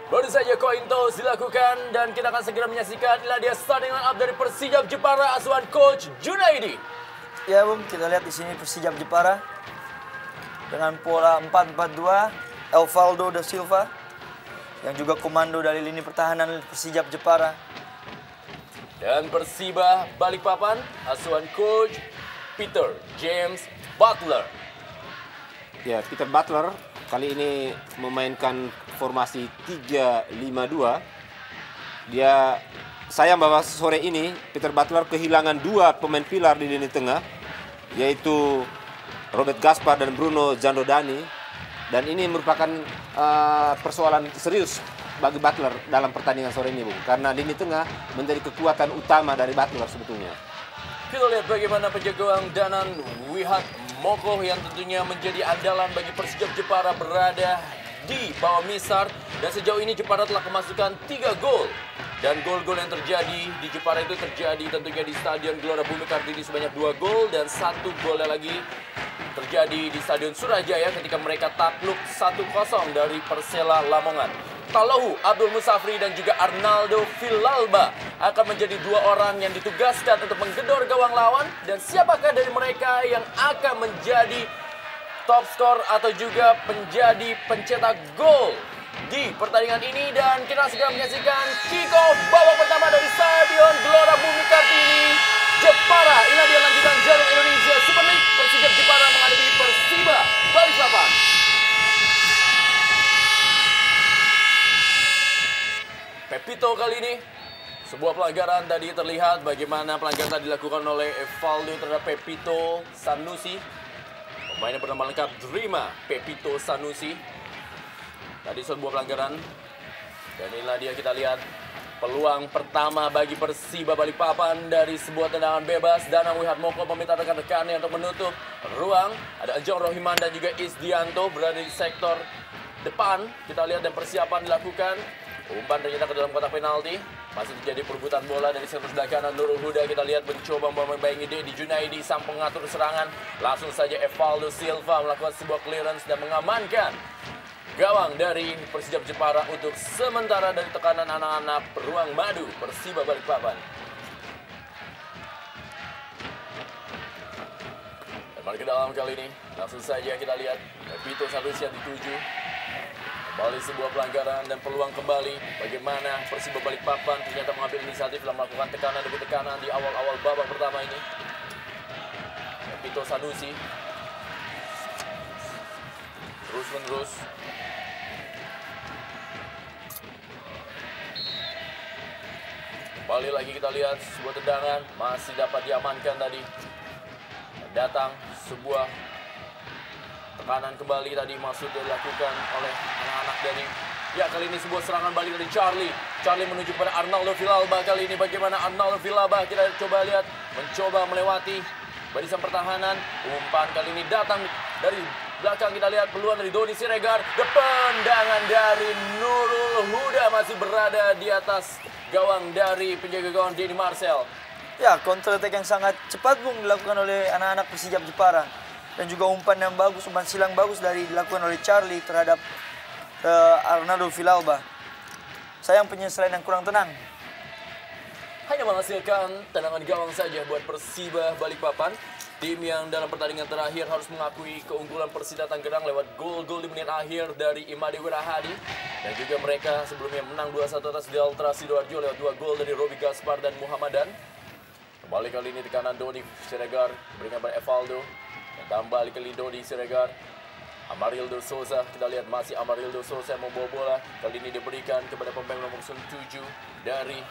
Baru saja coin toss dilakukan dan kita akan segera menyaksikan. Inilah dia starting line up dari Persijap Jepara asuhan Coach Junaidi. Ya Bung, kita lihat di sini Persijap Jepara dengan pola 4-4-2, Evaldo da Silva yang juga komando dari lini pertahanan Persijap Jepara. Dan Persiba Balikpapan asuhan Coach Peter James Butler. Ya, Peter Butler kali ini memainkan formasi 3-5-2. Dia sayang bahwa sore ini Peter Butler kehilangan dua pemain pilar di lini tengah, yaitu Robert Gaspar dan Bruno Jandodani. Dan ini merupakan persoalan serius bagi Butler dalam pertandingan sore ini, Bung. Karena lini tengah menjadi kekuatan utama dari Butler sebetulnya. Kita lihat bagaimana penjaga gawang Danan Wihat Moko yang tentunya menjadi andalan bagi Persijap Jepara berada di bawah Misar. Dan sejauh ini Jepara telah kemasukan 3 gol. Dan gol-gol yang terjadi di Jepara itu terjadi tentunya di Stadion Gelora Bumi Kartini sebanyak 2 gol. Dan 1 gol lagi terjadi di Stadion Surajaya ketika mereka takluk 1-0 dari Persela Lamongan. Talohu Abdul Musafri dan juga Arnaldo Villalba akan menjadi 2 orang yang ditugaskan untuk menggedor gawang lawan. Dan siapakah dari mereka yang akan menjadi top skor atau juga menjadi pencetak gol di pertandingan ini. Dan kita segera menyaksikan kick off babak pertama dari Stadion Gelora Bumi Kartini Jepara. Inilah dia lanjutan Jarum Indonesia Super League. Persijap Jepara menghadapi Persiba Balikpapan. Pepito kali ini sebuah pelanggaran tadi terlihat bagaimana pelanggaran tadi dilakukan oleh Evaldo terhadap Pepito Sanusi. Pemain yang bernama lengkap Drima Pepito Sanusi. Tadi sebuah pelanggaran. Dan inilah dia, kita lihat peluang pertama bagi Persiba Balikpapan dari sebuah tendangan bebas. Danang Wihat Moko meminta rekan-rekannya untuk menutup ruang. Ada Ejong Rohiman dan juga Isdianto berada di sektor depan. Kita lihat dan persiapan dilakukan. Umpan ternyata ke dalam kotak penalti. Masih terjadi perebutan bola dari sektor sebelah kanan. Nurul Huda kita lihat mencoba membayang ide di Junaidi sang pengatur serangan. Langsung saja Evaldo Silva melakukan sebuah clearance dan mengamankan gawang dari Persijap Jepara untuk sementara dari tekanan anak-anak Beruang Madu Persiba Balikpapan. Dan mari ke dalam kali ini. Langsung saja kita lihat Pepito Sanusi dituju. Kembali sebuah pelanggaran dan peluang kembali. Bagaimana Persiba Balikpapan ternyata mengambil inisiatif dalam melakukan tekanan demi tekanan di awal-awal babak pertama ini. Pepito Sanusi terus-menerus. Kembali lagi kita lihat sebuah tendangan masih dapat diamankan tadi. Datang sebuah tekanan kembali tadi masuk dilakukan oleh anak-anak dari, ya kali ini sebuah serangan balik dari Charlie. Charlie menuju pada Arnaldo Villalba. Kali ini bagaimana Arnaldo Villalba, kita coba lihat, mencoba melewati barisan pertahanan. Umpan kali ini datang dari belakang, kita lihat peluang dari Doni Siregar. Tendangan dari Nurul Huda masih berada di atas gawang dari penjaga gawang Denny Marcel. Ya, counter attack yang sangat cepat Bung dilakukan oleh anak-anak Persijap Jepara. Dan juga umpan yang bagus, umpan silang bagus dilakukan oleh Charlie terhadap Arnaldo Villalba. Sayang penyesuaian yang kurang tenang. Hanya menghasilkan tendangan gawang saja buat Persiba Balikpapan. Tim yang dalam pertandingan terakhir harus mengakui keunggulan Persida Tangerang lewat gol-gol di menit akhir dari Imade Wirahadi. Dan juga mereka sebelumnya menang 2-1 atas Delta Sidoarjo lewat 2 gol dari Robi Gaspar dan Muhammadan. Kembali kali ini tekanan Doni Siregar berikan pada Evaldo. Tambah kali Doni Siregar. Amarildo Souza, kita lihat masih Amarildo Souza yang membawa bola. Kali ini diberikan kepada pemain nomor 7 dari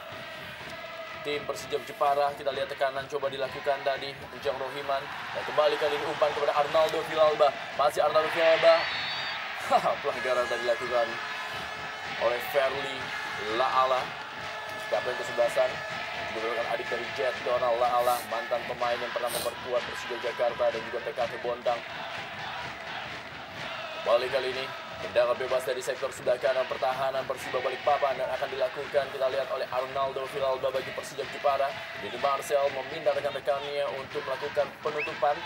tim Persijap Jepara. Kita lihat tekanan coba dilakukan tadi Ujang Rohiman. Dan kembali kali ini umpan kepada Arnaldo Villalba. Masih Arnaldo Villalba. Pelanggaran tadi dilakukan oleh Ferli Laala. Kapten kesebelasan. Merupakan adik dari Jet Donald Laala, mantan pemain yang pernah memperkuat Persija Jakarta dan juga PKT Bontang. Kembali kali ini tendangan bebas dari sektor sebelah kanan pertahanan Persiba Balikpapan dan akan dilakukan, kita lihat, oleh Arnaldo Villalba bagi Persijap Jepara. Denny Marcel meminta rekan-rekannya untuk melakukan penutupan.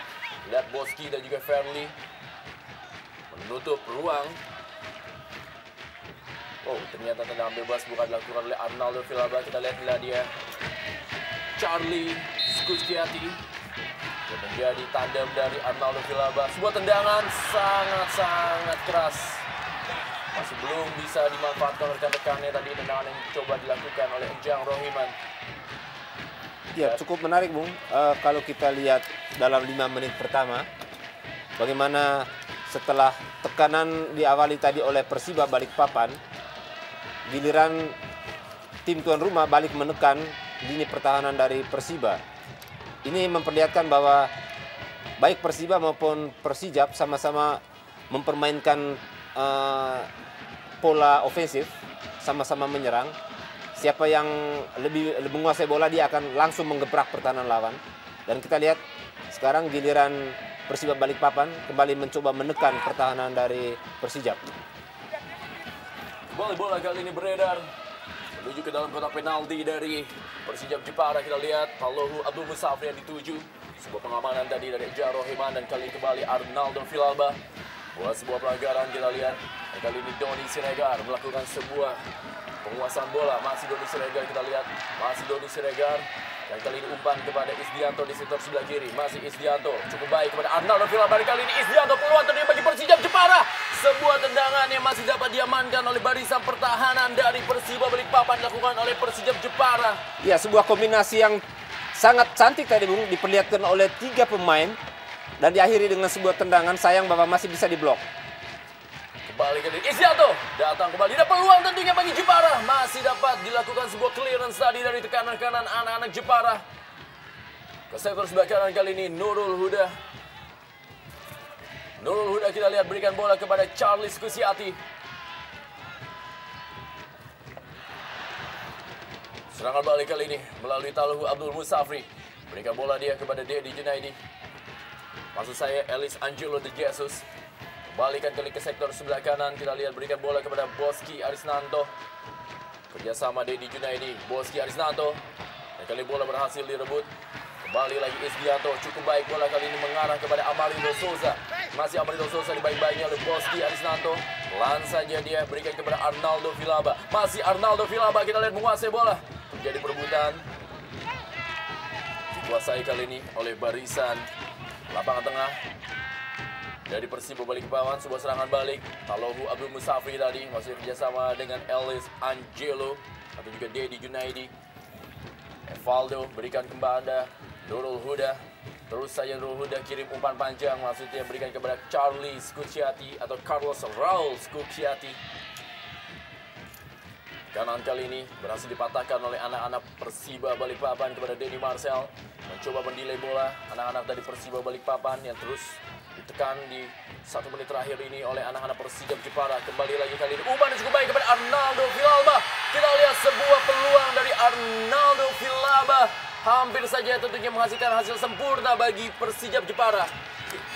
Lihat Boski dan juga Ferli menutup ruang. Oh, ternyata tendangan bebas bukan dilakukan oleh Arnaldo Villalba. Kita lihat bila dia Charlie Skuskiati yang menjadi tandem dari Arnaldo Villalba. Sebuah tendangan sangat-sangat keras. Masih belum bisa dimanfaatkan oleh rekan-rekannya tadi, tendangan yang coba dilakukan oleh Ejang Rohiman. Ya, cukup menarik, Bung. Kalau kita lihat dalam 5 menit pertama, bagaimana setelah tekanan diawali tadi oleh Persiba Balikpapan, giliran tim tuan rumah balik menekan lini pertahanan dari Persiba. Ini memperlihatkan bahwa baik Persiba maupun Persijap sama-sama mempermainkan pola ofensif, sama-sama menyerang. Siapa yang lebih menguasai bola, dia akan langsung menggebrak pertahanan lawan. Dan kita lihat sekarang giliran Persiba Balikpapan kembali mencoba menekan pertahanan dari Persijap. Bola kali ini beredar menuju ke dalam kotak penalti dari Persijap Jepara. Kita lihat Talohu Abdul Musafri yang dituju. Sebuah pengamanan tadi dari Ejang Rohiman dan kali ini kembali Arnaldo Villalba. Buat sebuah pelanggaran kita lihat. Dan kali ini Doni Siregar melakukan sebuah penguasaan bola. Masih Doni Siregar kita lihat. Masih Doni Siregar. Dan kali ini umpan kepada Isdianto di sektor sebelah kiri. Masih Isdianto. Cukup baik kepada Arnaldo Villalba. Kali ini Isdianto peluang terjadi bagi Persijap Jepara. Sebuah tendangan yang masih dapat diamankan oleh barisan pertahanan dari Persiba Balikpapan dilakukan oleh Persijap Jepara. Ya, sebuah kombinasi yang sangat cantik tadi, Bung, diperlihatkan oleh 3 pemain dan diakhiri dengan sebuah tendangan. Sayang bahwa masih bisa diblok. Kembali ke Isdianto, datang kembali, ada peluang tentunya bagi Jepara. Masih dapat dilakukan sebuah clearance tadi dari tekanan kanan anak-anak Jepara. Ke sektor sebelah kanan kali ini Nurul Huda. Nurul Huda kita lihat berikan bola kepada Charlie Skusiati. Serangan balik kali ini melalui Talohu Abdul Musafri. Berikan bola dia kepada Dedi Junaidi. Maksud saya Elis Angelo de Jesus. Balikan kali ke sektor sebelah kanan. Kita lihat berikan bola kepada Boski Arisnanto. Kerjasama Dedi Junaidi. Boski Arisnanto. Dan kali bola berhasil direbut. Kembali lagi Isdianto. Cukup baik bola kali ini mengarah kepada Amarindo Souza. Masih Amarindo Souza dibaik-baiknya oleh Boski Arisnanto. Pelan saja dia berikan kepada Arnaldo Villalba. Masih Arnaldo Villalba. Kita lihat menguasai bola. Terjadi perebutan. Dikuasai kali ini oleh barisan lapangan tengah dari Persiba Balikpapan. Sebuah serangan balik Talohu Abdul Musafri tadi masih kerjasama dengan Elis Angelo atau juga Dedi Junaidi. Evaldo berikan kepada Nurul Huda. Terus saja Nurul Huda kirim umpan panjang, maksudnya berikan kepada Charlie Skusiati atau Carlos Raul Skusiati. Kanan kali ini berhasil dipatahkan oleh anak-anak Persiba Balikpapan kepada Denny Marcel. Mencoba mendelay bola anak-anak dari Persiba Balikpapan yang terus ditekan di 1 menit terakhir ini oleh anak-anak Persijap Jepara. Kembali lagi kali ini umpan cukup baik kepada Arnaldo Villalba. Kita lihat sebuah peluang dari Arnaldo Villalba. Hampir saja tentunya menghasilkan hasil sempurna bagi Persijap Jepara.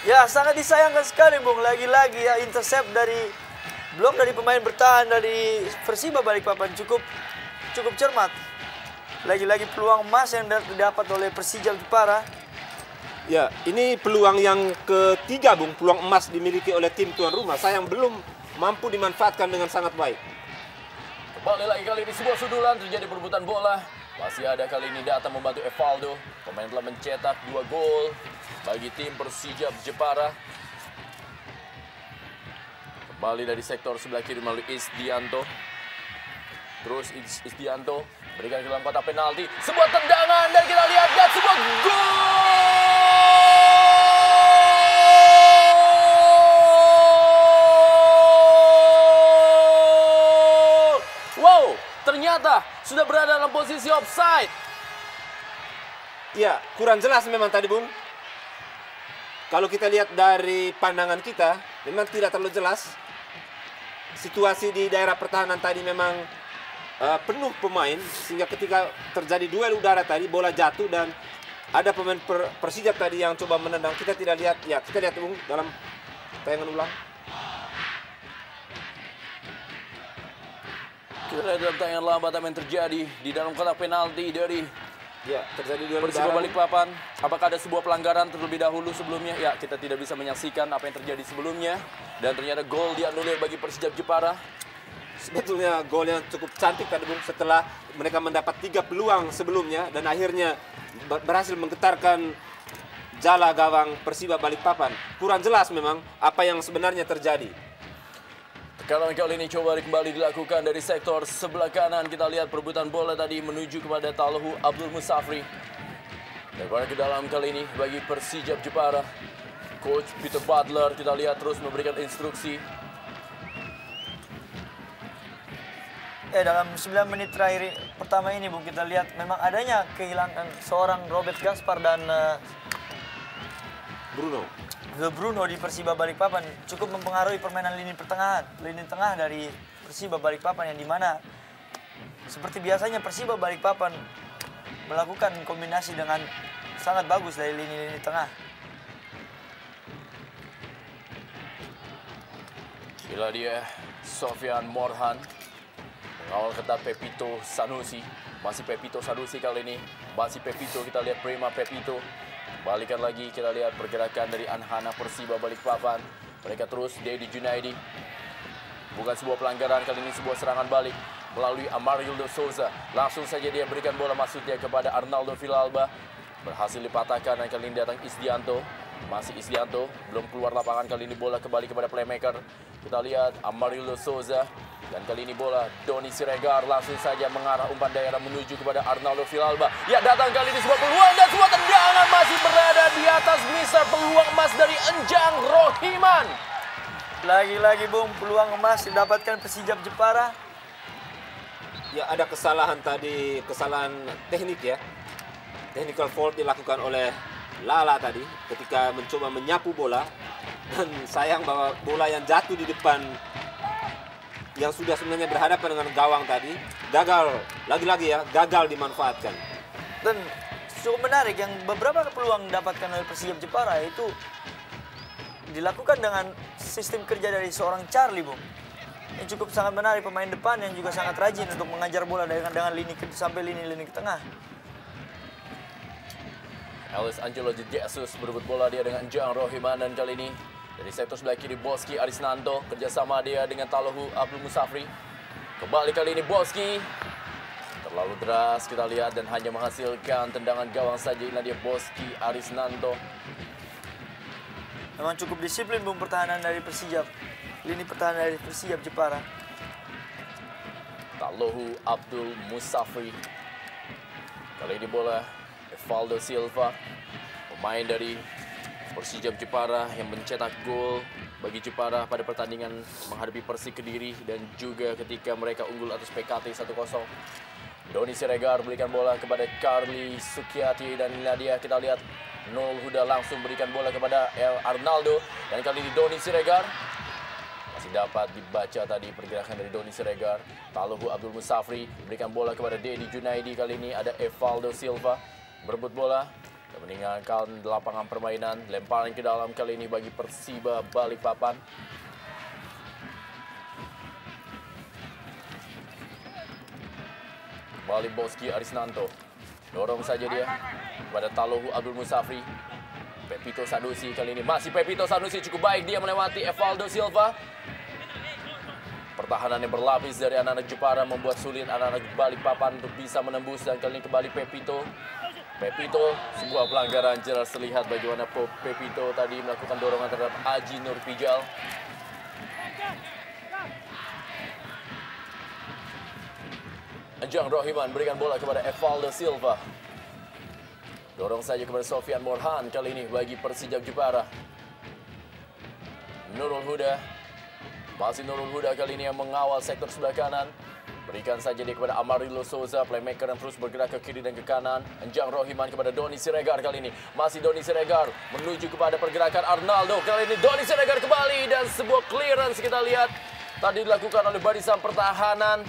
Ya, sangat disayangkan sekali, Bung. Lagi-lagi ya intercept dari blok dari pemain bertahan dari Persiba Balikpapan cukup cermat. Lagi-lagi peluang emas yang didapat oleh Persijap Jepara. Ya, ini peluang yang ketiga, Bung. Peluang emas dimiliki oleh tim tuan rumah. Sayang belum mampu dimanfaatkan dengan sangat baik. Kembali lagi kali ini sebuah sundulan, terjadi perebutan bola. Masih ada kali ini datang membantu Evaldo. Pemain telah mencetak 2 gol bagi tim Persijap Jepara. Kembali dari sektor sebelah kiri melalui Isdianto. Terus Isdianto berikan ke dalam kotak penalti. Sebuah tendangan dan kita lihat sebuah gol! Wow, ternyata sudah berada dalam posisi offside. Ya, kurang jelas memang tadi, Bung. Kalau kita lihat dari pandangan kita, memang tidak terlalu jelas. Situasi di daerah pertahanan tadi memang penuh pemain, sehingga ketika terjadi duel udara tadi, bola jatuh dan ada pemain Persijap tadi yang coba menendang. Kita tidak lihat, ya kita lihat, Bung, dalam tayangan ulang. Kita lihat dalam tayangan lambat apa yang terjadi di dalam kotak penalti dari terjadi duel Persiba udara. Balikpapan. Apakah ada sebuah pelanggaran terlebih dahulu sebelumnya? Ya, kita tidak bisa menyaksikan apa yang terjadi sebelumnya. Dan ternyata gol dianulir bagi Persijap Jepara. sebetulnya gol yang cukup cantik tadi Bung, setelah mereka mendapat 3 peluang sebelumnya dan akhirnya berhasil menggetarkan jala gawang Persiba Balikpapan. Kurang jelas memang apa yang sebenarnya terjadi. Tekanan kali ini coba kembali dilakukan dari sektor sebelah kanan. Kita lihat perebutan bola tadi menuju kepada Talhu Abdul Musafri. Lebar ke dalam kali ini bagi Persijap Jepara. Coach Peter Butler kita lihat terus memberikan instruksi. Dalam 9 menit terakhir pertama ini Bung, kita lihat memang adanya kehilangan seorang Robert Gaspar dan Bruno di Persiba Balikpapan cukup mempengaruhi permainan lini tengah dari Persiba Balikpapan, yang dimana seperti biasanya Persiba Balikpapan melakukan kombinasi dengan sangat bagus dari lini tengah. Bila dia Sofian Morhan mengawal ketat Pepito Sanusi. Masih Pepito Sanusi kali ini. Masih Pepito, kita lihat Prima Pepito. Balikan lagi, kita lihat pergerakan dari Anhana Persiba Balikpapan. Mereka terus, Dedi Junaidi. Bukan sebuah pelanggaran, kali ini sebuah serangan balik melalui Amarildo Souza. Langsung saja dia berikan bola masuknya kepada Arnaldo Villalba. Berhasil dipatahkan dan kali ini datang Isdianto. Masih Isdianto, belum keluar lapangan, kali ini bola kembali kepada playmaker. Kita lihat Amarildo Souza. Dan kali ini bola Doni Siregar langsung saja mengarah umpan daerah menuju kepada Arnaldo Villalba. Ya, datang kali ini sebuah peluang dan sebuah tendangan masih berada di atas misar peluang emas dari Enjang Rohiman. Lagi-lagi Bung, peluang emas didapatkan Persijap Jepara. Ya, ada kesalahan tadi, kesalahan teknik ya. Technical fault dilakukan oleh Lala tadi ketika mencoba menyapu bola. Dan sayang bahwa bola yang jatuh di depan yang sudah sebenarnya berhadapan dengan gawang tadi gagal, lagi-lagi ya, gagal dimanfaatkan. Dan cukup menarik yang beberapa peluang didapatkan oleh Persijap Jepara itu dilakukan dengan sistem kerja dari seorang Charlie, Bung. Yang cukup sangat menarik, pemain depan yang juga sangat rajin untuk mengajar bola dengan lini sampai lini ke tengah. Ellis Angelo Jesus berebut bola dia dengan Enjang Rohiman, dan kali ini dari sektor sebelah kiri Boski Arisnanto kerjasama dia dengan Talhu Abdul Musafri. Kembali kali ini Boski terlalu deras kita lihat dan hanya menghasilkan tendangan gawang saja. Ini dia Boski Arisnanto. Memang cukup disiplin Bung pertahanan dari Persijap. Lini pertahanan dari Persijap Jepara. Talhu Abdul Musafri. Kali ini bola Evaldo Silva, pemain dari Persijap Jepara yang mencetak gol bagi Jepara pada pertandingan menghadapi Persik Kediri dan juga ketika mereka unggul atas PKT 1-0. Doni Siregar berikan bola kepada Carly Sukiati dan inilah dia, kita lihat Nurul Huda langsung berikan bola kepada Arnaldo, dan kali ini Doni Siregar masih dapat dibaca tadi pergerakan dari Doni Siregar. Talhu Abdul Musafri berikan bola kepada Dedi Junaidi, kali ini ada Evaldo Silva berebut bola dan meninggalkan lapangan permainan. Lemparan ke dalam kali ini bagi Persiba Balikpapan. Kembali Boski Arisnanto. Dorong saja dia kepada Talhu Abdul Musafri. Pepito Sanusi kali ini. Masih Pepito Sanusi, cukup baik dia melewati Evaldo Silva. Pertahanannya berlapis dari anak-anak Jepara membuat sulit anak-anak Balikpapan untuk bisa menembus, dan kali ini kembali Pepito. Pepito, sebuah pelanggaran jelas terlihat bagaimana Pepito tadi melakukan dorongan terhadap Aji Nurpijal. Enjang Rohiman berikan bola kepada Evaldo Silva. Dorong saja kepada Sofian Morhan kali ini bagi Persijap Jepara. Nurul Huda. Masih Nurul Huda kali ini yang mengawal sektor sebelah kanan. Berikan saja dia kepada Amarildo Souza, playmaker yang terus bergerak ke kiri dan ke kanan. Enjang Rohiman kepada Doni Siregar kali ini. Masih Doni Siregar menuju kepada pergerakan Arnaldo. Kali ini Doni Siregar kembali dan sebuah clearance kita lihat tadi dilakukan oleh barisan pertahanan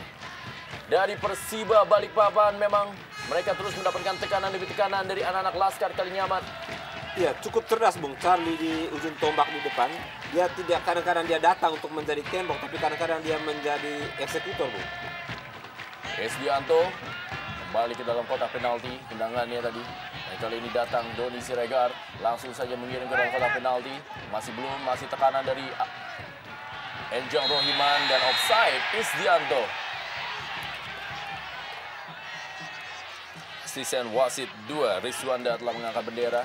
dari Persiba Balikpapan. Memang mereka terus mendapatkan tekanan demi tekanan dari anak-anak Laskar Kalinyamat. Ya, cukup cerdas Bung Charlie di ujung tombak di depan. Dia tidak, kadang-kadang dia datang untuk menjadi tembok, tapi kadang-kadang dia menjadi eksekutor, Bung. Esdianto kembali ke dalam kotak penalti, tendangannya tadi. Dan kali ini datang Doni Siregar, langsung saja mengirim ke dalam kotak penalti. Masih belum, masih tekanan dari Enjang Rohiman dan offside Isdianto. Asisten wasit 2 Rizwanda telah mengangkat bendera.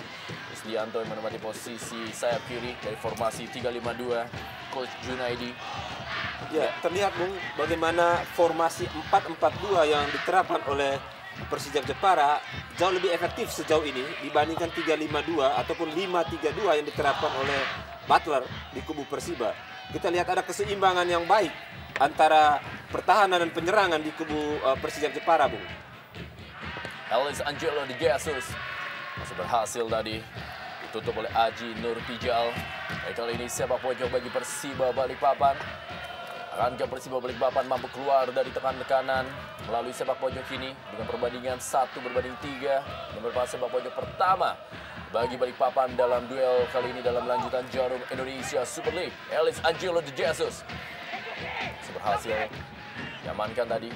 Isdianto yang menempati posisi sayap kiri dari formasi 352 Coach Junaidi. Ya, terlihat Bung bagaimana formasi 4-4-2 yang diterapkan oleh Persijap Jepara jauh lebih efektif sejauh ini dibandingkan 3-5-2 ataupun 5-3-2 yang diterapkan oleh Butler di kubu Persiba. Kita lihat ada keseimbangan yang baik antara pertahanan dan penyerangan di kubu Persijap Jepara, Bung. Ellis Angelo de Jesus masih berhasil tadi ditutup oleh Aji Nur Pijal. Kali ini sepak pojok bagi Persiba Balikpapan. Akankah Persiba Balikpapan mampu keluar dari tekanan melalui sepak pojok ini dengan perbandingan 1-3 yang merupakan sepak pojok pertama bagi Balikpapan dalam duel kali ini dalam lanjutan Jarum Indonesia Super League. Ellis Angelo de Jesus berhasil diamankan tadi.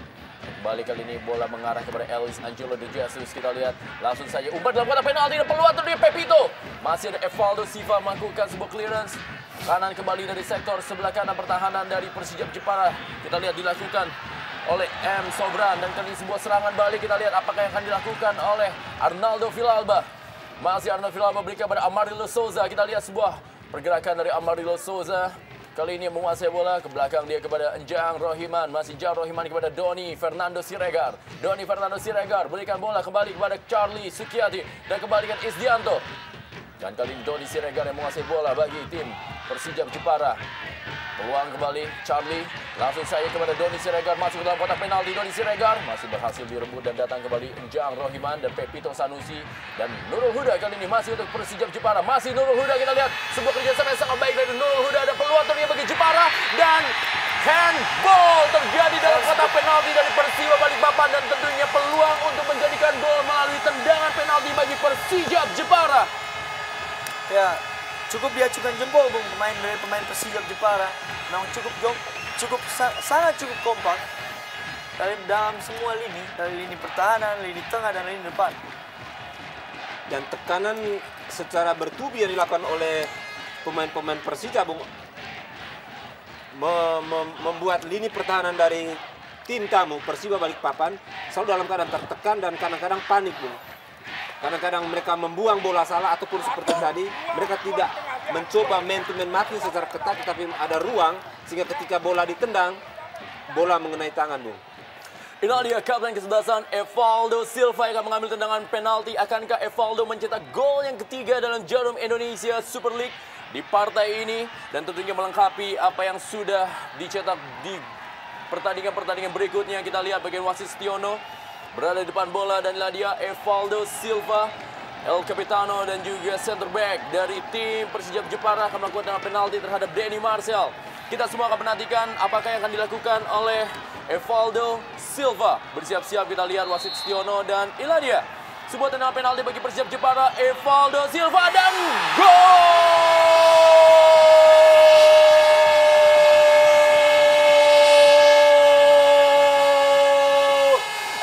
Kembali kali ini bola mengarah kepada Ellis Angelo de Jesus. Kita lihat langsung saja umpan dalam kotak penalti dan peluang dari Pepito. Masih ada Evaldo Silva melakukan sebuah clearance. Kanan kembali dari sektor sebelah kanan pertahanan dari Persijap Jepara. Kita lihat dilakukan oleh M. Sobran. Dan kali ini sebuah serangan balik. Kita lihat apakah yang akan dilakukan oleh Arnaldo Villalba. Masih Arnaldo Villalba berikan kepada Amarillo Souza. Kita lihat sebuah pergerakan dari Amarillo Souza. Kali ini menguasai bola. Ke belakang dia kepada Enjang Rohiman. Masih Enjang Rohiman kepada Doni Fernando Siregar. Doni Fernando Siregar berikan bola kembali kepada Charlie Sukiati. Dan kembalikan Isdianto. Dan kali ini Doni Siregar yang menguasai bola bagi tim Persijap Jepara. Peluang kembali Charlie. Langsung saya kepada Doni Siregar. Masuk ke dalam kotak penalti. Doni Siregar masih berhasil direbut dan datang kembali Enjang Rohiman dan Pepito Sanusi. Dan Nurul Huda kali ini masih untuk Persijap Jepara. Masih Nurul Huda, kita lihat sebuah kerjasama yang sangat baik dari Nurul Huda. Ada peluang ternyata bagi Jepara. Dan handball terjadi dalam kotak penalti dari Persiba Balikpapan. Dan tentunya peluang untuk menjadikan gol melalui tendangan penalti bagi Persijap Jepara. Ya, cukup diacukan jempol Bung dari pemain Persijap Jepara. Memang sangat cukup kompak dalam semua lini, dari lini pertahanan, lini tengah dan lini depan. Dan tekanan secara bertubi yang dilakukan oleh pemain-pemain Persija, Bung, membuat lini pertahanan dari tim tamu Persiba Balikpapan selalu dalam keadaan tertekan dan kadang-kadang panik, Bung. Kadang-kadang mereka membuang bola salah ataupun seperti tadi mereka tidak mencoba man-to-man marking secara ketat, tetapi ada ruang sehingga ketika bola ditendang bola mengenai tangan, Bung. Inilah dia kapten kesebelasan Evaldo Silva yang akan mengambil tendangan penalti. Akankah Evaldo mencetak gol yang ketiga dalam Jarum Indonesia Super League di partai ini dan tentunya melengkapi apa yang sudah dicetak di pertandingan-pertandingan berikutnya. Kita lihat bagian wasit Setiono berada di depan bola dan inilah dia Evaldo Silva, El Capitano dan juga center back dari tim Persijap Jepara akan melakukan tendangan penalti terhadap Denny Marcel. Kita semua akan menantikan apakah yang akan dilakukan oleh Evaldo Silva. Bersiap-siap kita lihat wasit Setiono dan inilah dia sebuah tendangan penalti bagi Persijap Jepara. Evaldo Silva dan gol!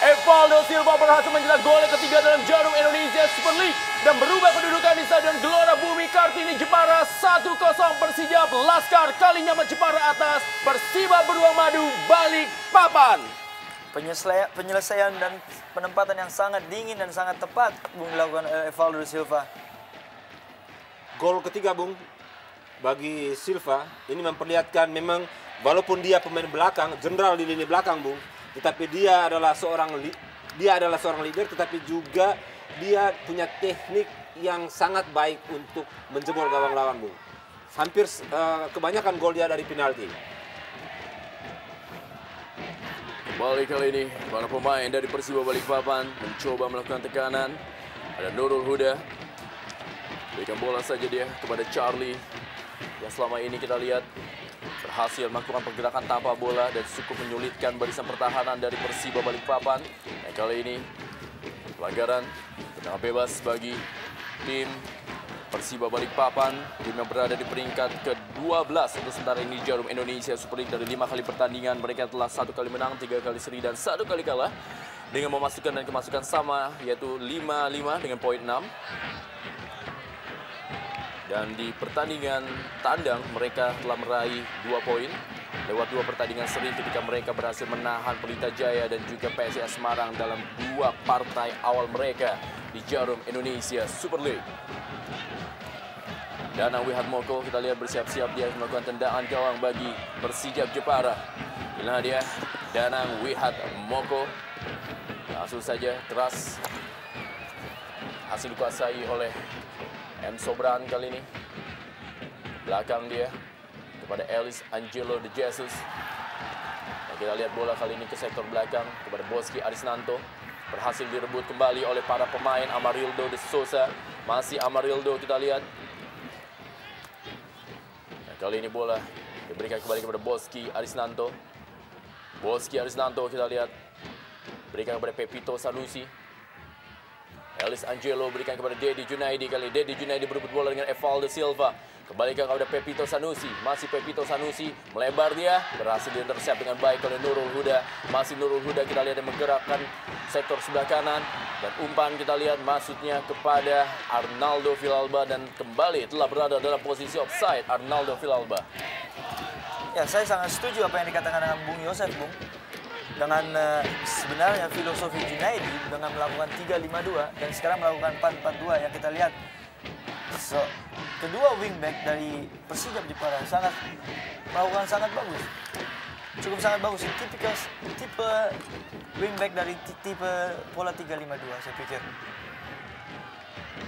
Evaldo Silva berhasil mencetak gol yang ketiga dalam Jarum Indonesia Super League dan berubah kedudukan di Stadion Gelora Bumi Kartini Jepara 1-0 Persijap. Laskar Kalinyama Jepara atas Persiba Beruang Madu Balikpapan. Penyelesaian dan penempatan yang sangat dingin dan sangat tepat Bung dilakukan Evaldo Silva. Gol ketiga, Bung, bagi Silva ini memperlihatkan memang walaupun dia pemain belakang, jenderal di lini belakang, Bung, tetapi dia adalah seorang leader, tetapi juga dia punya teknik yang sangat baik untuk menjebol gawang lawan, Bung. Hampir kebanyakan gol dia dari penalti. Kembali kali ini para pemain dari Persiba Balikpapan mencoba melakukan tekanan. Ada Nurul Huda, berikan bola saja dia kepada Charlie yang selama ini kita lihat berhasil melakukan pergerakan tanpa bola dan cukup menyulitkan barisan pertahanan dari Persiba Balikpapan. Dan kali ini pelanggaran tendangan bebas bagi tim Persiba Balikpapan, tim yang berada di peringkat ke-12 untuk sementara ini Jarum Indonesia Super League. Dari 5 kali pertandingan mereka telah 1 kali menang, 3 kali seri dan 1 kali kalah dengan memasukkan dan kemasukan sama yaitu 5-5 dengan poin 6. Dan di pertandingan tandang mereka telah meraih 2 poin lewat 2 pertandingan seri ketika mereka berhasil menahan Pelita Jaya dan juga PSIS Semarang dalam 2 partai awal mereka di Jarum Indonesia Super League. Danang Wihatmoko kita lihat bersiap-siap dia melakukan tendaan gawang bagi Persijap Jepara. Inilah dia Danang Wihatmoko. Langsung saja keras. Hasil dikuasai oleh M. Sobran kali ini. Belakang dia kepada Elis Angelo de Jesus. Dan kita lihat bola kali ini ke sektor belakang kepada Boski Arisnanto. Berhasil direbut kembali oleh para pemain Amarildo de Souza. Masih Amarildo kita lihat. Dan kali ini bola diberikan kembali kepada Boski Arisnanto. Boski Arisnanto kita lihat. Berikan kepada Pepito Sanusi. Elis Angelo berikan kepada Dedi Junaidi kali. Dedi Junaidi berebut bola dengan Evaldo Silva. Kembalikan kepada Pepito Sanusi. Masih Pepito Sanusi. Melebar dia. Berhasil diintercept dengan baik oleh Nurul Huda. Masih Nurul Huda kita lihat yang menggerakkan sektor sebelah kanan. Dan umpan kita lihat masuknya kepada Arnaldo Villalba. Dan kembali telah berada dalam posisi offside Arnaldo Villalba. Ya, saya sangat setuju apa yang dikatakan dengan Bung Yosef, Bung. Dengan sebenarnya filosofi Junaidi dengan melakukan 3-5-2 dan sekarang melakukan 4-4-2 yang kita lihat kedua wingback dari Persijap Jepara melakukan sangat bagus, cukup sangat bagus. Tipe wingback dari tipe pola 3-5-2 saya pikir.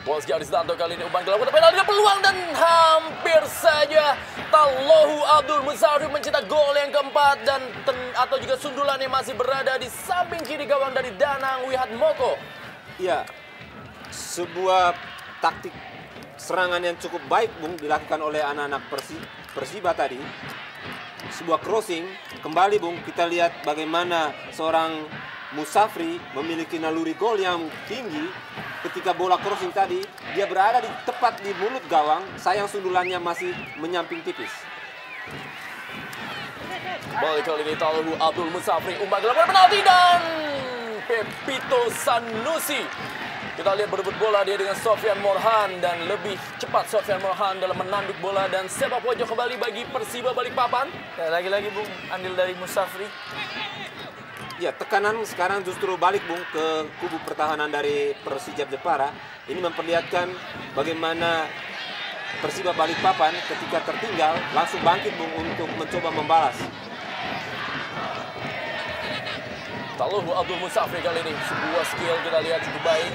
Boski Arisnanto kali ini umpan dilakukan tapi ada peluang dan hampir saja Tallohu Abdul Musafri mencetak gol yang keempat dan atau juga sundulan yang masih berada di samping kiri gawang dari Danang Wihatmoko. Ya, sebuah taktik serangan yang cukup baik Bung dilakukan oleh anak-anak Persiba tadi. Sebuah crossing kembali Bung, kita lihat bagaimana seorang Musafri memiliki naluri gol yang tinggi. Ketika bola crossing tadi, dia berada tepat di mulut gawang. Sayang sundulannya masih menyamping tipis. Balik kali ini Tallohu Abdul Musafri. Umpan dilakukan penalti dan Pepito Sanusi. Kita lihat berebut bola dia dengan Sofyan Morhan. Dan lebih cepat Sofyan Morhan dalam menanduk bola. Dan sepak pojok kembali bagi Persiba Balikpapan. Ya, lagi-lagi Bung, andil dari Musafri. Ya, tekanan sekarang justru balik Bung ke kubu pertahanan dari Persijap Jepara. Ini memperlihatkan bagaimana Persiba Balikpapan ketika tertinggal langsung bangkit Bung untuk mencoba membalas. Tallohu Abdul Musafri kali ini sebuah skill kita lihat cukup baik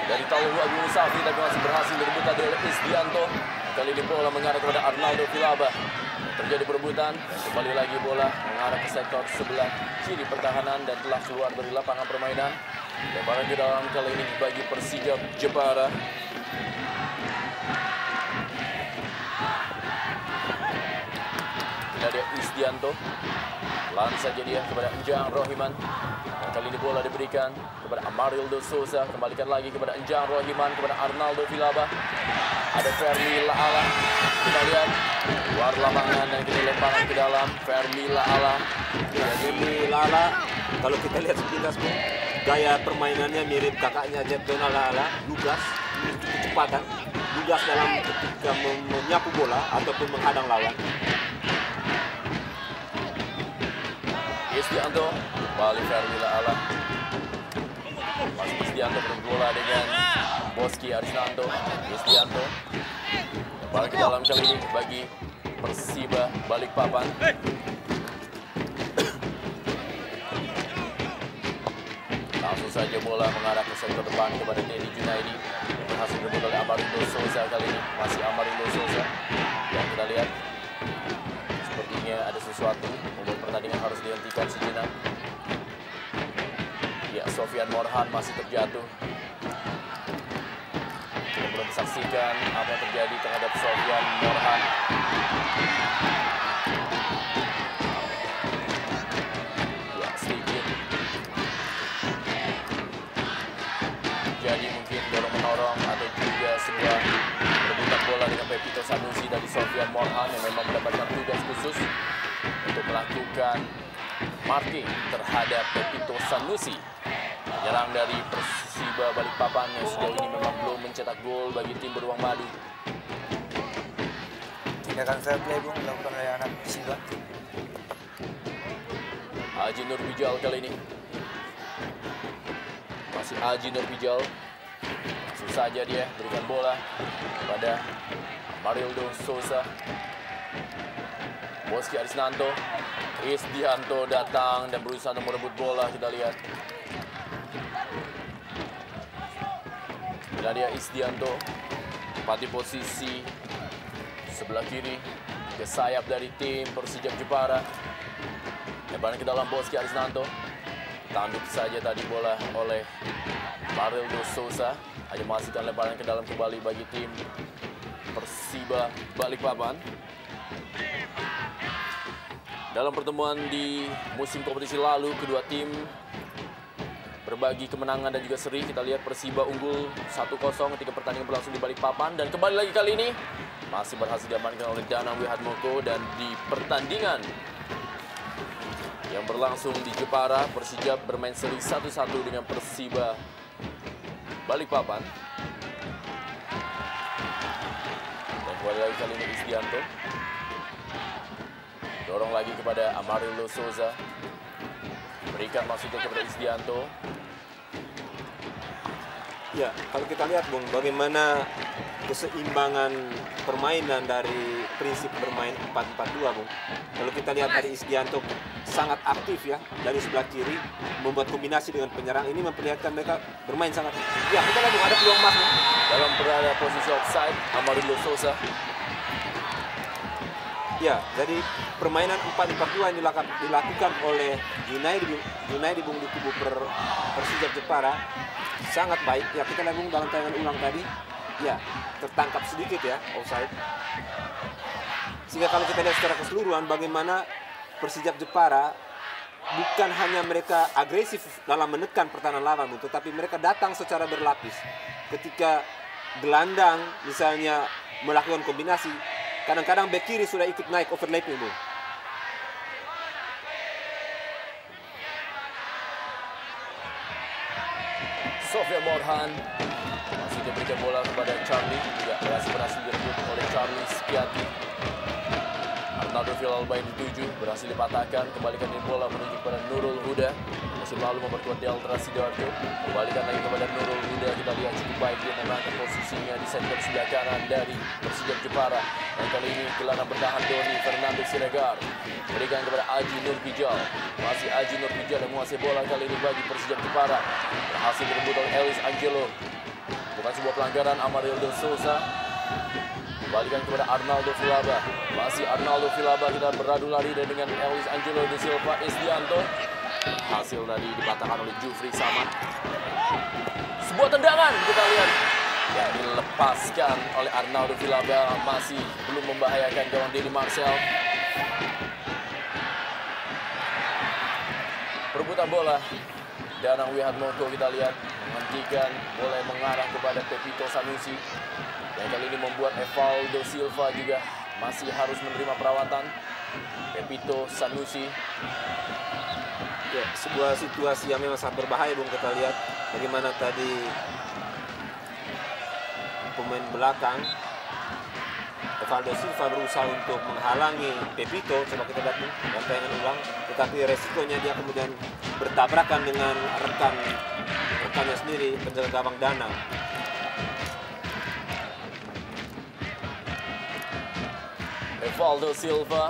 dari Tallohu Abdul Musafri tapi masih berhasil direbut tadi oleh Isdianto. Kali ini bola mengarah kepada Arnaldo Villalba. Terjadi perebutan, kembali lagi bola mengarah ke sektor sebelah kiri pertahanan dan telah keluar dari lapangan permainan. Lemparan ke dalam kali ini bagi Persijap Jepara. Ini dia Isdianto. Pelan saja dia kepada Enjang Rohiman. Dan kali ini bola diberikan kepada Amarildo Souza. Kembalikan lagi kepada Enjang Rohiman, kepada Arnaldo Villalba. Ada Fermi Laala. Kita lihat luar lapangan dan kita lemparan ke dalam. Fermi Laala. Ya, Fermi Laala kalau kita lihat sepintas Bung, gaya permainannya mirip kakaknya Jetdona Laala, lugas, memiliki kecepatan, lugas dalam ketika menyapu bola ataupun menghadang lawan. Isdianto, kembali Fermi Laala. Masih Isdianto berbola dengan Boski Arisnanto. Isdianto balik ke dalam kali ini bagi Persiba Balikpapan. Langsung saja bola mengarah ke sektor depan kepada Dedi Junaidi. Berhasil direbut oleh Amarildo Souza kali ini. Masih Amarildo Souza. Yang kita lihat sepertinya ada sesuatu membuat pertandingan harus dihentikan sejenak. Ya, Sofyan Morhan masih terjatuh. Kita belum saksikan apa yang terjadi terhadap Sofyan Morhan. Ya, sedikit. Jadi mungkin dorong-menorong atau juga sebuah perebutan bola dengan Pepito Sanusi dari Sofyan Morhan yang memang mendapatkan tugas khusus untuk melakukan marking terhadap Pepito Sanusi. Penyerang dari Persiba Balikpapan yang sejauh ini memang belum mencetak gol bagi tim Beruang Madu. Tindakan fair play Bung dilakukan oleh anak Persiba. Aji Nurbijal kali ini. Masih Aji Nurbijal. Langsung saja dia berikan bola kepada Marildo Sousa. Boski Arisnanto. Isdianto datang dan berusaha merebut bola, kita lihat. Dan dia Isdianto tempati posisi sebelah kiri ke sayap dari tim Persijap Jepara. Lebaran ke dalam Boski Arisnanto. Tanduk saja tadi bola oleh Marildo Sousa. Hanya masukkan lebaran ke dalam kembali bagi tim Persiba Balikpapan. Dalam pertemuan di musim kompetisi lalu, kedua tim berbagi kemenangan dan juga seri. Kita lihat Persiba unggul 1-0 ketika pertandingan berlangsung di Balikpapan. Dan kembali lagi kali ini masih berhasil diamankan oleh Danang Wihatmoko. Dan di pertandingan yang berlangsung di Jepara, Persijap bermain seri 1-1 dengan Persiba Balikpapan. Dan kembali lagi kali ini Isdianto. Dorong lagi kepada Amarildo Sousa. Berikan masuknya kepada Isdianto. Ya, kalau kita lihat Bung, bagaimana keseimbangan permainan dari prinsip bermain 4-4-2 Bung. Kalau kita lihat dari Isdianto sangat aktif ya dari sebelah kiri, membuat kombinasi dengan penyerang, ini memperlihatkan mereka bermain sangat. Ya, kita lihat Bung, ada peluang emas Bung. Dalam berada posisi offside, Amarildo Sousa. Ya, jadi permainan 4-4-2 yang dilakukan oleh Junaidi Bung di kubu Persijap Jepara sangat baik. Ya, kita lihat Bung dalam tayangan ulang tadi, ya tertangkap sedikit ya offside. Sehingga kalau kita lihat secara keseluruhan bagaimana Persijap Jepara bukan hanya mereka agresif dalam menekan pertahanan lawan, Bung, tetapi mereka datang secara berlapis. Ketika gelandang misalnya melakukan kombinasi, kadang-kadang bek kiri sudah ikut naik overlapping, Bung. Sofian Morhan masih diberikan bola kepada Charlie. Tidak berhasil direbut oleh Charlie Spiati. Arnaldo Villalba yang dituju berhasil dipatahkan. Kembalikan ini bola menuju kepada Nurul Huda. Musim lalu memperkuat Delta Sidoarjo. Kembalikan lagi kepada Nurul Huda. Kita lihat cukup baik dia menangkan posisinya di sektor sebelah kanan dari Persijap Jepara. Dan kali ini gelandang bertahan Doni Fernando Siregar. Berikan kepada Aji Nurbijal. Masih Aji Nurbijal yang menguasai bola kali ini bagi Persijap Jepara. Berhasil direbut oleh Ellis Angelo. Bukan sebuah pelanggaran. Amarildo Sousa. Kembalikan kepada Arnaldo Villalba. Masih Arnaldo Villalba, kita beradu lari dengan Ellis Angelo de Silva Isdianto. Hasil tadi dipatahkan oleh Jufri Samad. Sebuah tendangan kita lihat yang dilepaskan oleh Arnaldo Villalba, masih belum membahayakan gawang Denny Marcel. Perebutan bola, Danang Wihatmoko kita lihat menghentikan bola yang mengarah kepada Pepito Sanusi. Dan kali ini membuat Evaldo Silva juga masih harus menerima perawatan. Pepito Sanusi. Ya, sebuah situasi yang memang sangat berbahaya, Bung. Kita lihat bagaimana tadi pemain belakang Evaldo Silva berusaha untuk menghalangi Pepito. Coba kita lihat dalam tayangan ulang. Tetapi resikonya dia kemudian bertabrakan dengan rekannya sendiri, penjaga gawang Danang. Evaldo Silva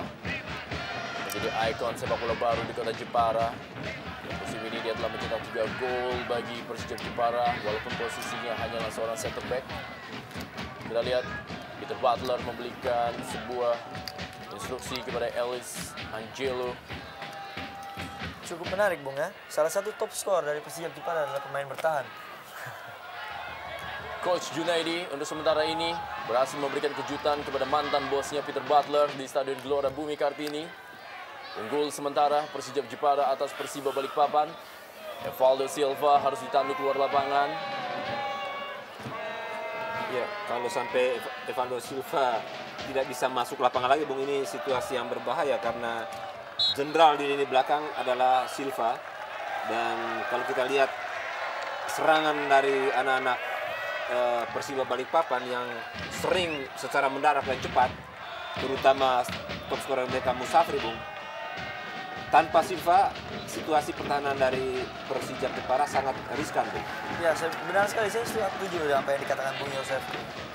menjadi ikon sepak bola baru di kota Jepara. Musim ini dia telah mencetak 3 gol bagi Persijap Jepara, walaupun posisinya hanyalah seorang center back. Kita lihat Peter Butler memberikan sebuah instruksi kepada Ellis Angelo. Cukup menarik, Bung ya. Salah satu top skor dari Persijap Jepara adalah pemain bertahan. Coach Junaidi untuk sementara ini berhasil memberikan kejutan kepada mantan bosnya Peter Butler di Stadion Gelora Bumi Kartini. Unggul sementara Persijap Jepara atas Persiba Balikpapan. Evaldo Silva harus ditanduk keluar lapangan. Ya, kalau sampai Evaldo Silva tidak bisa masuk lapangan lagi, Bung, ini situasi yang berbahaya karena jenderal di lini belakang adalah Silva. Dan kalau kita lihat serangan dari anak-anak Persiba Balikpapan yang sering secara mendarat dan cepat, terutama top skor mereka Musafri, Bung, tanpa Silva, situasi pertahanan dari Persijap Jepara sangat riskan, Bung. Ya, benar sekali. Saya setuju dengan apa yang dikatakan Bung Yosef.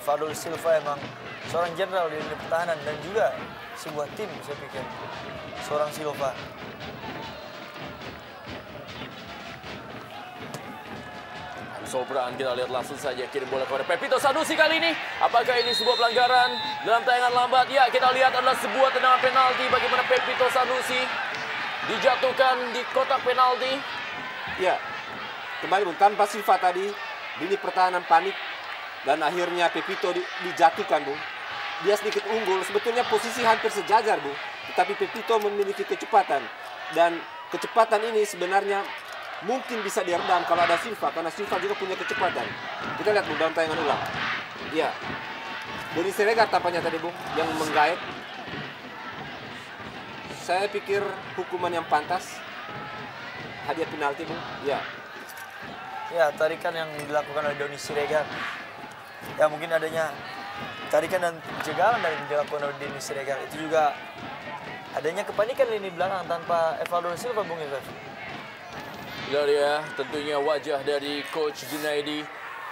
Fadul Silva emang seorang jenderal di lini pertahanan dan juga sebuah tim, saya pikir. Seorang Silva. Sobran, kita lihat langsung saja kirim bola kepada Pepito Sanusi kali ini. Apakah ini sebuah pelanggaran dalam tayangan lambat? Ya, kita lihat adalah sebuah tendangan penalti bagaimana Pepito Sanusi dijatuhkan di kotak penalti. Ya, kembali Bung, tanpa Silva tadi, lini pertahanan panik dan akhirnya Pepito dijatuhkan, Bung. Dia sedikit unggul, sebetulnya posisi hampir sejajar, Bung. Tetapi Pepito memiliki kecepatan dan kecepatan ini sebenarnya mungkin bisa diredam kalau ada Silva, karena Silva juga punya kecepatan. Kita lihat Bung dalam tayangan ulang. Iya. Doni Siregar tampaknya tadi Bung yang menggait. Saya pikir hukuman yang pantas. Hadiah penalti Bung. Iya. Ya, tarikan yang dilakukan oleh Doni Siregar. Ya, mungkin adanya tarikan dan pencegahan dari dilakukan oleh Doni Siregar. Itu juga adanya kepanikan lini belakang tanpa Evaldo Silva, Bung Yosef. Inilah dia tentunya wajah dari Coach Junaidi.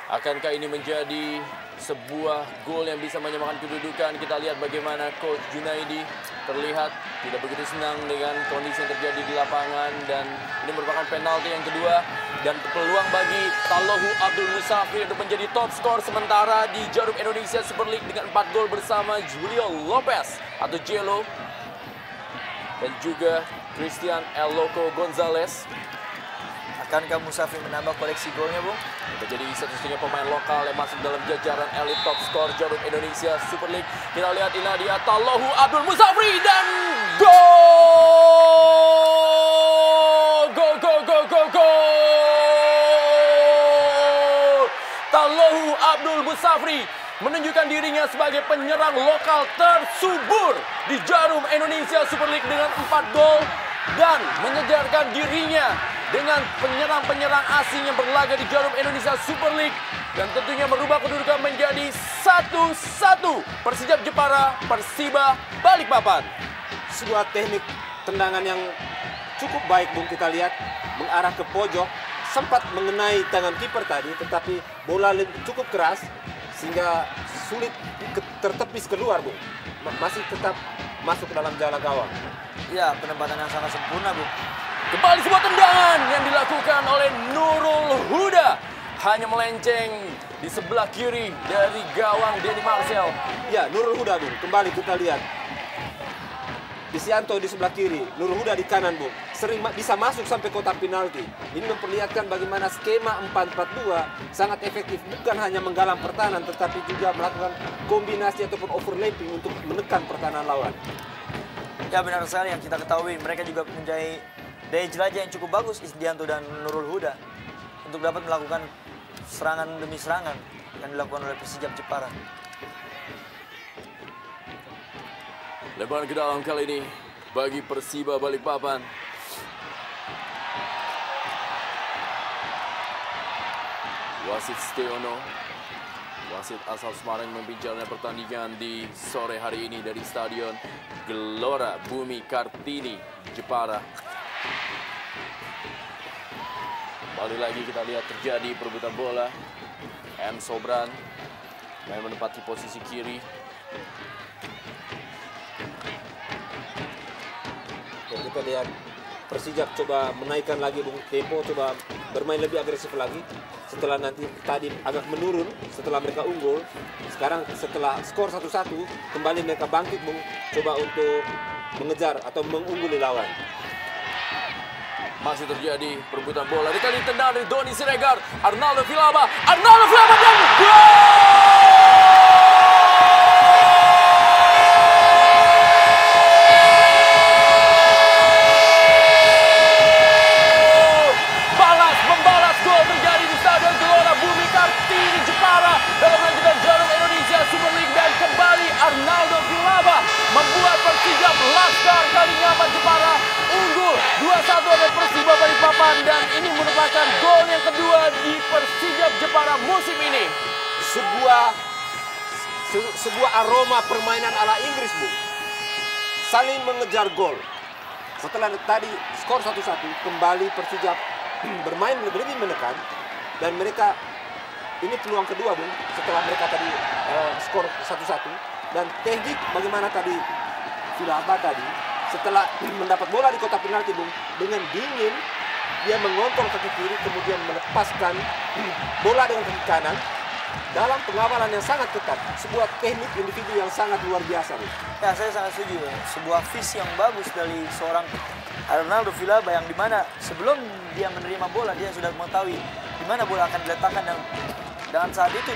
Akankah ini menjadi sebuah gol yang bisa menyamakan kedudukan? Kita lihat bagaimana Coach Junaidi terlihat tidak begitu senang dengan kondisi yang terjadi di lapangan. Dan ini merupakan penalti yang kedua. Dan peluang bagi Talohu Abdul Musafir untuk menjadi top skor sementara di Jarum Indonesia Super League dengan 4 gol bersama Julio Lopez atau Jello. Dan juga Christian El Loco Gonzalez. Akankah Musafir menambah koleksi golnya, Bung? Menjadi satu-satunya pemain lokal yang masuk dalam jajaran elit top skor Jarum Indonesia Super League. Kita lihat ini dia Talohu Abdul Musafri dan gol! Gol, gol, gol, gol, gol! Talohu Abdul Musafri menunjukkan dirinya sebagai penyerang lokal tersubur di Jarum Indonesia Super League dengan 4 gol dan menyejarkan dirinya dengan penyerang-penyerang asing yang berlaga di Jarum Indonesia Super League dan tentunya merubah kedudukan menjadi 1-1 Persijap Jepara Persiba Balikpapan. Sebuah teknik tendangan yang cukup baik Bung, kita lihat mengarah ke pojok, sempat mengenai tangan kiper tadi, tetapi bola cukup keras sehingga sulit tertepis keluar Bung. Masih tetap masuk ke dalam jala gawang. Ya, penempatan yang sangat sempurna, Bung. Kembali sebuah tendangan yang dilakukan oleh Nurul Huda. Hanya melenceng di sebelah kiri dari gawang Denny Marcel. Ya, Nurul Huda Bung, kembali kita lihat. Disianto di sebelah kiri, Nurul Huda di kanan Bung. Sering bisa masuk sampai kotak penalti. Ini memperlihatkan bagaimana skema 4-4-2 sangat efektif. Bukan hanya menggalang pertahanan, tetapi juga melakukan kombinasi ataupun overlapping untuk menekan pertahanan lawan. Ya, benar sekali yang kita ketahui. Mereka juga mempunyai daya jelajah yang cukup bagus, Isdianto dan Nurul Huda, untuk dapat melakukan serangan demi serangan yang dilakukan oleh Persijap Jepara. Lebaran ke dalam kali ini bagi Persiba Balikpapan. Wasit Stiono, wasit asal Semarang memimpin jalannya pertandingan di sore hari ini dari Stadion Gelora Bumi Kartini, Jepara. Kembali lagi kita lihat terjadi perebutan bola. M. Sobran main menempati posisi kiri. Dan kita lihat Persijap coba menaikkan lagi Bung tempo, coba bermain lebih agresif lagi. Setelah nanti tadi agak menurun setelah mereka unggul. Sekarang setelah skor 1-1 kembali mereka bangkit Bung, coba untuk mengejar atau mengungguli lawan. Masih terjadi perebutan bola. Dikali tendangan dari Doni Siregar. Arnaldo Villalba dan gol! Membalas gol terjadi di Stadion Gelora Bumi Kartini, Jepara dalam lanjutan Jarum Indonesia Super League, dan kembali Arnaldo Villalba membuat Persijap Laskar Kalinyaman Jepara unggul 2-1 oleh Persiba Balikpapan, dan ini merupakan gol yang kedua di Persijap Jepara musim ini. Sebuah aroma permainan ala Inggris, Bu. Saling mengejar gol. Setelah tadi skor 1-1, kembali Persija bermain lebih menekan dan mereka ini peluang kedua, Bung, setelah mereka tadi skor 1-1 dan teknik bagaimana tadi Villalba tadi setelah mendapat bola di kotak penalti, Bung, dengan dingin dia mengontrol kaki kiri kemudian melepaskan bola dengan kaki kanan dalam pengawalan yang sangat ketat, sebuah teknik individu yang sangat luar biasa, Bung. Ya, saya sangat setuju. Sebuah visi yang bagus dari seorang Arnaldo Villalba yang dimana sebelum dia menerima bola dia sudah mengetahui di mana bola akan diletakkan dan saat itu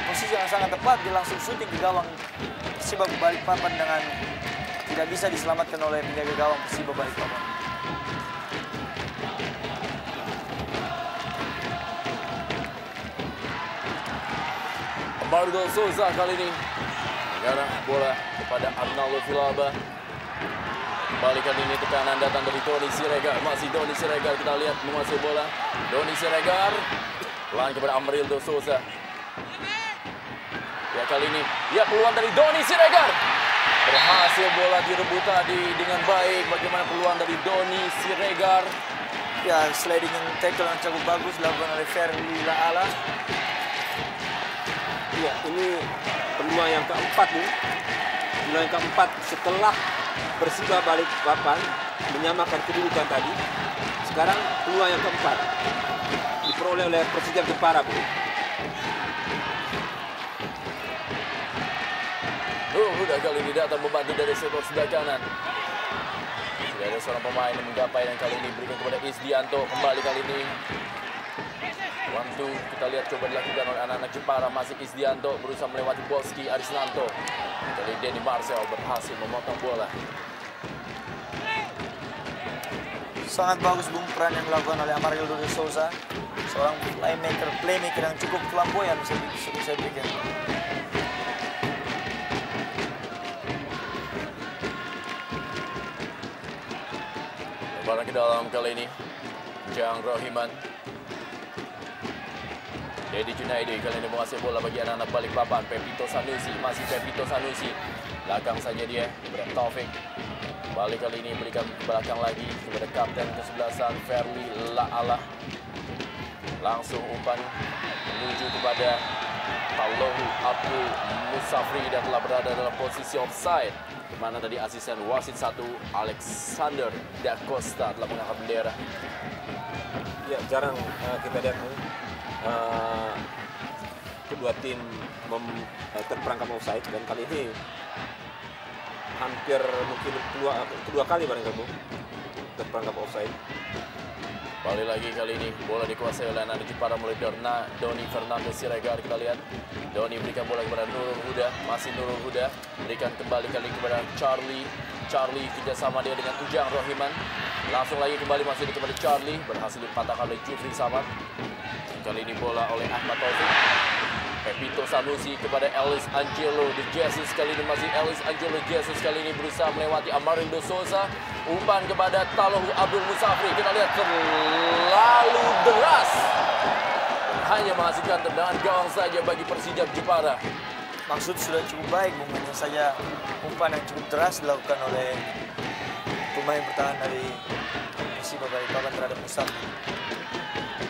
posisi yang sangat tepat dia langsung syuting ke gawang Persiba Balikpapan dengan tidak bisa diselamatkan oleh penjaga gawang Persiba Balikpapan. Margo Souza kali ini mengarah bola kepada Arnaldo Villalba. Kembali kali ini tekanan datang dari Doni Siregar. Masih Doni Siregar, kita lihat menguasai bola. Doni Siregar pelan kepada Amarildo Souza. Ya, kali ini ya peluang dari Doni Siregar. Berhasil bola direbut tadi dengan baik. Bagaimana peluang dari Doni Siregar? Ya, sliding yang tackle yang cukup bagus dilakukan oleh Ferli Laala. Ya, ini peluang yang keempat, Bung. Peluang yang keempat setelah Persiba Balikpapan menyamakan kedudukan tadi. Sekarang peluang yang keempat diperoleh oleh Persija Jepara, Bung. Udah kali ini datang membantu dari sektor sebelah kanan. Sudah ada seorang pemain yang menggapai dan kali ini berikan kepada Isdianto. Kembali kali ini Wantu kita lihat coba dilakukan oleh anak-anak Jepara. Masih Isdianto berusaha melewati Boski Arisnanto. Kali Denny Marcel berhasil memotong bola. Sangat bagus, Bung, peran yang dilakukan oleh Amarildo de Souza. Seorang playmaker yang cukup flamboyan saya pikir. Lebaran ke dalam kali ini Jang Rohiman. Dedi Junaidi kali ini menguasai bola bagi anak-anak Balikpapan. Pepito Sanusi, masih Pepito Sanusi. Belakang saja dia, Brett Taufik. Balik kali ini berikan belakang lagi kepada kapten kesebelasan Ferli Laala. Langsung umpan menuju kepada Talohu Abdul Musafri dan telah berada dalam posisi offside. Di mana tadi asisten wasit 1 Alexander Da Costa telah mengangkat bendera. Ya, jarang kita lihat kedua tim terperangkap offside dan kali ini hampir mungkin kedua kali barangkali, Bung, terperangkap offside. Balik lagi kali ini bola dikuasai oleh anak Jepara mulai Doni Fernando Siregar. Kita lihat Doni berikan bola kepada Nurul Huda, masih Nurul Huda berikan kembali kali kepada Charlie kerjasama dia dengan Ujang Rohiman. Langsung lagi kembali masih kepada Charlie, berhasil dipatahkan oleh Jufri Samad. Kali ini bola oleh Ahmad Taufik. Pepito Sanusi kepada Ellis Angelo de Jesus. Kali ini masih Ellis Angelo de Jesus. Kali ini berusaha melewati Amarildo Souza. Umpan kepada Talohu Abdul Musafri. Kita lihat terlalu deras. Hanya menghasilkan tendangan gawang saja bagi Persija Jepara. Maksud sudah cukup baik, Bung. Hanya saja umpan yang cukup deras dilakukan oleh pemain bertahan dari Persiba Balikpapan terhadap Musafri.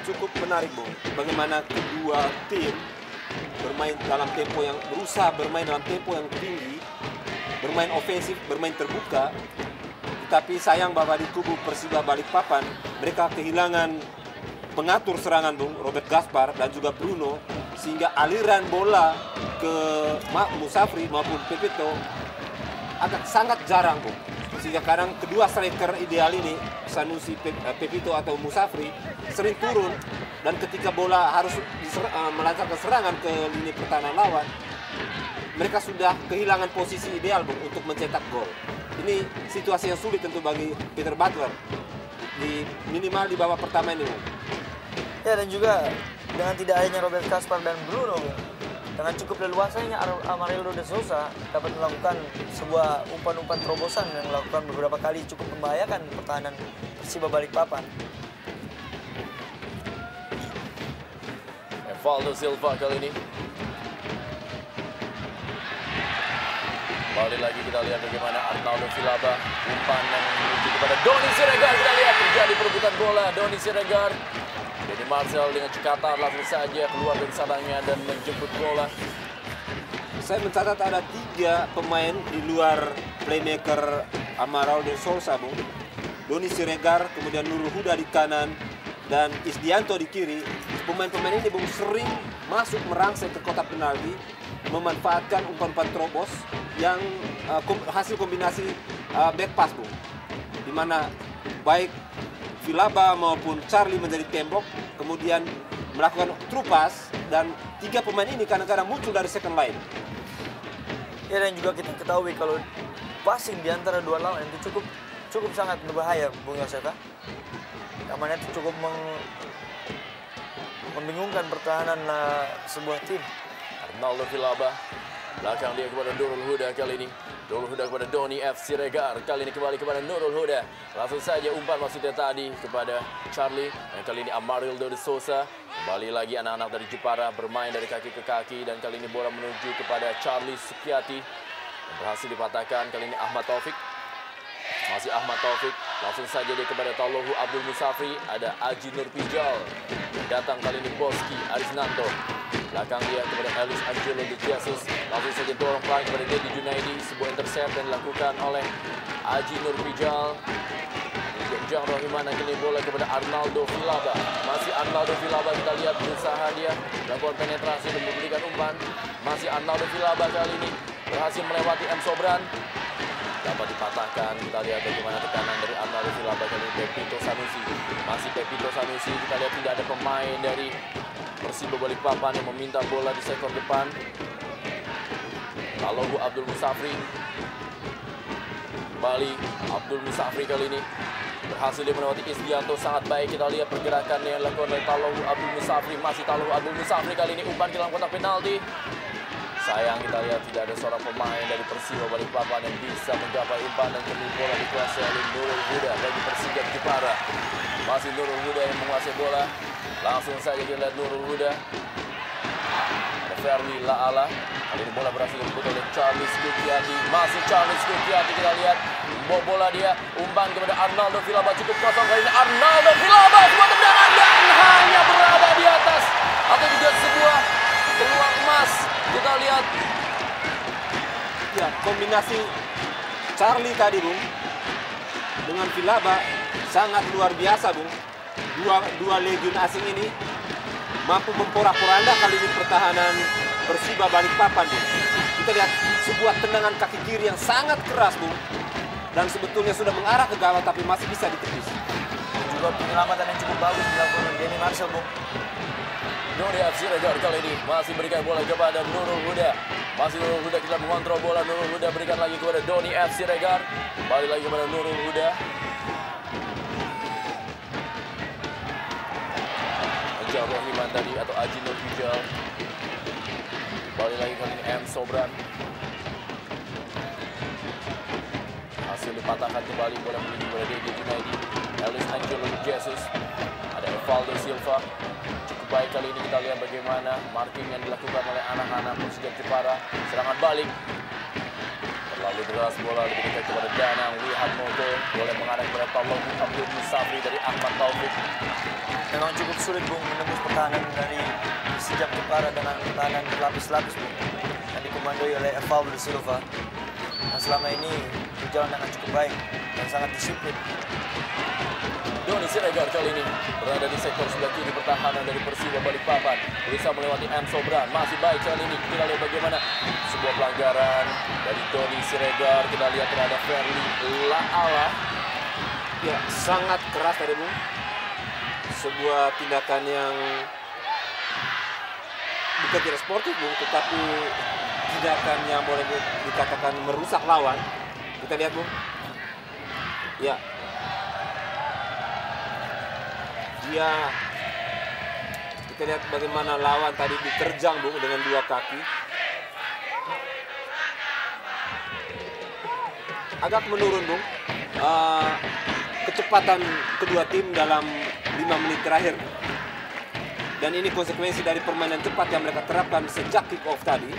Cukup menarik, Bung, bagaimana kedua tim berusaha bermain dalam tempo yang tinggi, bermain ofensif, bermain terbuka. Tapi sayang bahwa di kubu Persiba Balikpapan mereka kehilangan pengatur serangan, Bung, Robert Gaspar dan juga Bruno, sehingga aliran bola ke Musafri maupun Pepito agak sangat jarang, Bung. Sehingga kadang kedua striker ideal ini, Sanusi, Pepito atau Musafri, sering turun dan ketika bola harus melancarkan serangan ke lini pertahanan lawan, mereka sudah kehilangan posisi ideal, Bung, untuk mencetak gol. Ini situasi yang sulit tentu bagi Peter Butler minimal di babak pertama ini, Bung. Ya, dan juga dengan tidak adanya Robert Gaspar dan Bruno, Bung, dengan cukup leluasanya Amarildo de Souza dapat melakukan sebuah umpan-umpan terobosan yang melakukan beberapa kali cukup membahayakan pertahanan Persiba Balikpapan. Evaldo Silva kali ini Kembali lagi kita lihat bagaimana Arnaldo Villalba umpan yang menuju kepada Doni Siregar. Kita lihat terjadi perebutan bola. Doni Siregar, Denny Marcel dengan cekatan langsung saja keluar dari sarangnya dan menjemput bola. Saya mencatat ada 3 pemain di luar playmaker Amaral de Sousa, Bung. Doni Siregar, kemudian Nurul Huda di kanan, dan Isdianto di kiri. Pemain-pemain ini, Bung, sering masuk merangsek ke kotak penalti, memanfaatkan umpan-umpan terobos yang hasil kombinasi back pass, Bung. Di mana baik Villalba maupun Charlie menjadi tembok, kemudian melakukan true pass, dan 3 pemain ini kadang-kadang muncul dari second line. Ya, dan juga kita ketahui kalau passing di antara dua lawan itu cukup sangat berbahaya, Bung Yosef. Karena itu cukup membingungkan pertahanan sebuah tim. Arnaldo Villalba, belakang dia kepada Nurul Huda kali ini. Nurul Huda kepada Doni F. Siregar, kali ini kembali kepada Nurul Huda. Langsung saja umpan maksudnya tadi kepada Charlie. Dan kali ini Amarildo de Sousa. Kembali lagi anak-anak dari Jepara bermain dari kaki ke kaki. Dan kali ini bola menuju kepada Charlie Sukiati. Berhasil dipatahkan, kali ini Ahmad Taufik. Masih Ahmad Taufik, langsung saja dia kepada Taulohu Abdul Musafri. Ada Aji Nurpijal. Datang kali ini Boski Arisnanto. Belakang dia kepada Elis Angelo de Jesus. Langsung saja dorong pelan kepada Dedi Junaidi. Sebuah intercept yang dilakukan oleh Aji Nurpijal. Jang Rohimana, kini bola kepada Arnaldo Villalba. Masih Arnaldo Villalba, kita lihat berusaha dia melakukan penetrasi dan memberikan umpan. Masih Arnaldo Villalba kali ini berhasil melewati M. Sobran. Dapat dipatahkan, kita lihat bagaimana tekanan dari Arnaldo Villalba kali ini. Pepito Sanusi, masih Pepito Sanusi. Kita lihat tidak ada pemain dari Persiba Balikpapan yang meminta bola di sektor depan. Taulohu Abdul Musafri. Kembali Abdul Musafri kali ini berhasil dia melewati Isdianto, sangat baik. Kita lihat pergerakan yang dilakukan oleh Taulohu Abdul Musafri. Masih Taulohu Abdul Musafri kali ini umpan ke dalam kotak penalti. Sayang, kita lihat tidak ada seorang pemain dari Persiba Balikpapan yang bisa menggapai umpan dan kembali bola dikuasai oleh Nurul Huda bagi Persijap Jepara. Masih Nurul Huda yang menguasai bola. Langsung saja kita lihat Nurul Huda. Ada Ferli Laala. Kali ini bola berhasil direbut oleh Charles Kukiati. Masih Charles Kukiati, kita lihat bola dia umpan kepada Arnaldo Villalba, cukup kosong kali ini. Arnaldo Villalba, sebuah tendangan dan hanya berada di atas. Atau juga sebuah peluang emas. Kita lihat Ya, kombinasi Charlie tadi, Bung, dengan Villalba sangat luar biasa, Bung. Dua legion asing ini mampu memporak-poranda kali ini pertahanan Persiba Balikpapan, Bung. Kita lihat sebuah tendangan kaki kiri yang sangat keras, Bung, dan sebetulnya sudah mengarah ke gawang tapi masih bisa ditepis. Juga penyelamatan yang cukup bagus dilakukan oleh Denny Marcel, Bung. Doni F. Siregar kali ini masih berikan bola kepada Nurul Huda. Masih Nurul Huda, kita mengontrol bola. Nurul Huda berikan lagi kepada Doni F. Siregar. Kembali lagi kepada Nurul Huda. Ajal Rohiman tadi atau Aji Nurpijal. Kembali lagi kali ini M. Sobran. Hasil dipatahkan kembali bola menuju kepada Dedi Junaidi. Elis Angelo de Jesus. Ada Evaldo Silva. Baik, kali ini kita lihat bagaimana marking yang dilakukan oleh anak-anak Persijap Jepara. Serangan balik. Terlalu deras, bola lebih dekat kepada Danang Wihat Mogo. Bola mengarah kepada Taulohu Abdul Musafri dari Ahmad Taufik. Memang cukup sulit, Bung, menembus pertahanan dari Persijap Jepara dengan pertahanan berlapis-lapis, Bung, yang dikomandoi oleh Evaldo Silva. Nah, selama ini berjalan dengan cukup baik dan sangat disiplin. Doni Siregar kali ini berada di sektor sebelah kiri pertahanan dari Persiba Balikpapan. Berusaha melewati M. Sobran. Masih baik kali ini. Kita lihat bagaimana sebuah pelanggaran dari Doni Siregar. Kita lihat terhadap Ferli Laala. Ya, sangat keras tadi, Bung. Sebuah tindakan yang bukan tidak sportif, Bung, tetapi tindakan yang boleh dikatakan merusak lawan. Kita lihat, Bung. Ya. Kita lihat bagaimana lawan tadi diterjang, Bung, dengan 2 kaki. Agak menurun, Bung, kecepatan kedua tim dalam 5 menit terakhir. Dan ini konsekuensi dari permainan cepat yang mereka terapkan sejak kick off tadi.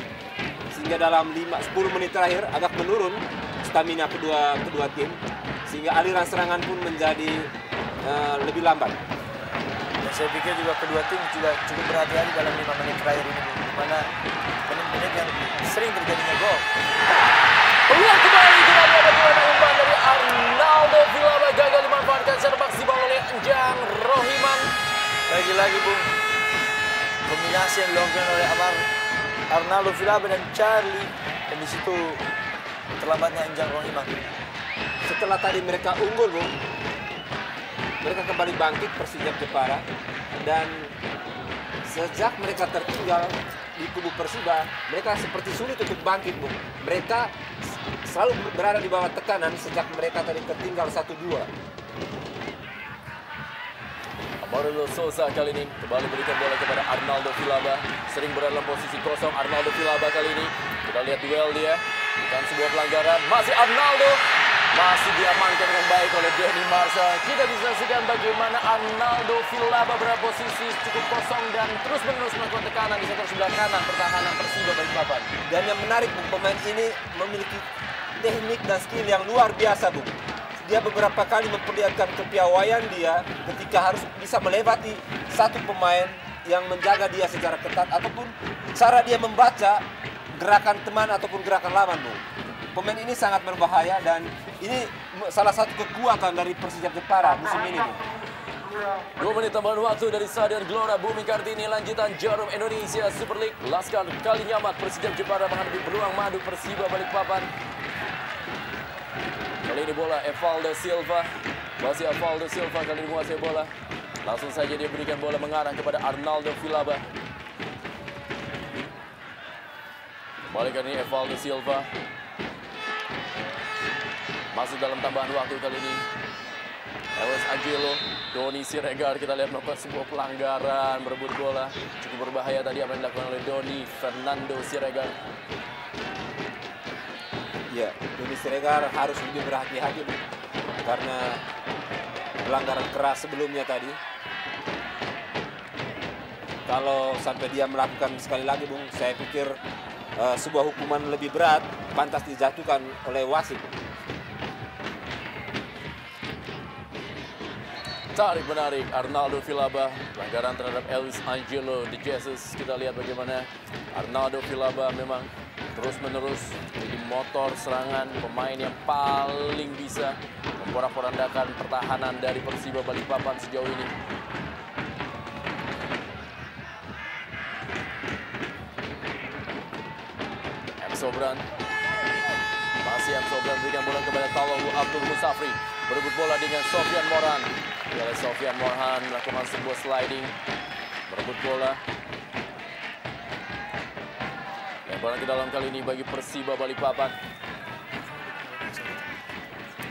sehingga dalam 10 menit terakhir agak menurun stamina kedua tim, sehingga aliran serangan pun menjadi lebih lambat. Dan saya pikir juga kedua tim juga cukup berhati-hati dalam 5 menit terakhir ini, di mana menit-menit yang sering terjadinya gol. Peluang kembali kita lihat bagaimana umpan dari Arnaldo Villalba gagal dimanfaatkan secara maksimal oleh Enjang Rohiman. Lagi-lagi Bung, kombinasi yang dilakukan oleh Arnaldo Villalba dan Charlie, dan di situ terlambatnya Enjang Rohiman. Setelah tadi mereka unggul, Bung, mereka kembali bangkit Persijap Jepara, dan sejak mereka tertinggal di kubu Persiba, mereka seperti sulit untuk bangkit, Bung. Mereka selalu berada di bawah tekanan sejak mereka tadi tertinggal 1-2. Amarildo Souza kali ini kembali berikan bola kepada Arnaldo Villalba. Sering berada dalam posisi kosong Arnaldo Villalba kali ini. Kita lihat duel dia. Bukan sebuah pelanggaran. Masih Arnaldo. Masih diamankan dengan baik oleh Denny Marsa. Kita bisa saksikan bagaimana Arnaldo Villalba berada posisi cukup kosong dan terus-menerus melakukan tekanan di sektor sebelah kanan pertahanan Persiba Balikpapan. Dan yang menarik, Bung, pemain ini memiliki teknik dan skill yang luar biasa, Bung. Dia beberapa kali memperlihatkan kepiawaian dia ketika harus bisa melewati satu pemain yang menjaga dia secara ketat, ataupun cara dia membaca gerakan teman ataupun gerakan lawan, Bung. Pemain ini sangat berbahaya dan ini salah satu kekuatan dari Persijap Jepara musim ini, Bung. 2 menit tambahan waktu dari Stadion Gelora Bumi Kartini, lanjutan Jarum Indonesia Super League. Laskar Kalinyamat Persijap Jepara menghadapi Beruang Madu Persiba Balikpapan. Kali ini bola Evaldo Silva. Masih Evaldo Silva kali ini menguasai bola. Langsung saja dia berikan bola mengarah kepada Arnaldo Villalba. Kembali kali ini Evaldo Silva. Masuk dalam tambahan waktu kali ini. Elvis Angelo, Doni Siregar kita lihat melakukan sebuah pelanggaran, berebut bola. Cukup berbahaya tadi apa yang dilakukan oleh Doni Fernando Siregar. Ya, Doni Siregar harus lebih berhati-hati, Bung, karena pelanggaran keras sebelumnya tadi. Kalau sampai dia melakukan sekali lagi, Bung, saya pikir sebuah hukuman lebih berat pantas dijatuhkan oleh wasit. Tarik menarik Arnaldo Villalba, pelanggaran terhadap Elvis Angelo de Jesus. Kita lihat bagaimana Arnaldo Villalba memang terus-menerus menjadi motor serangan, pemain yang paling bisa memporak-porandakan pertahanan dari Persiba Balikpapan sejauh ini. M. Sobran. Masih M. Sobran berikan bola kepada Taulahu Abdul Musafri. Berebut bola dengan Sofian Moran. Oleh Sofian Moran melakukan sebuah sliding. Berebut bola. Lemparan ke dalam kali ini bagi Persiba Balikpapan.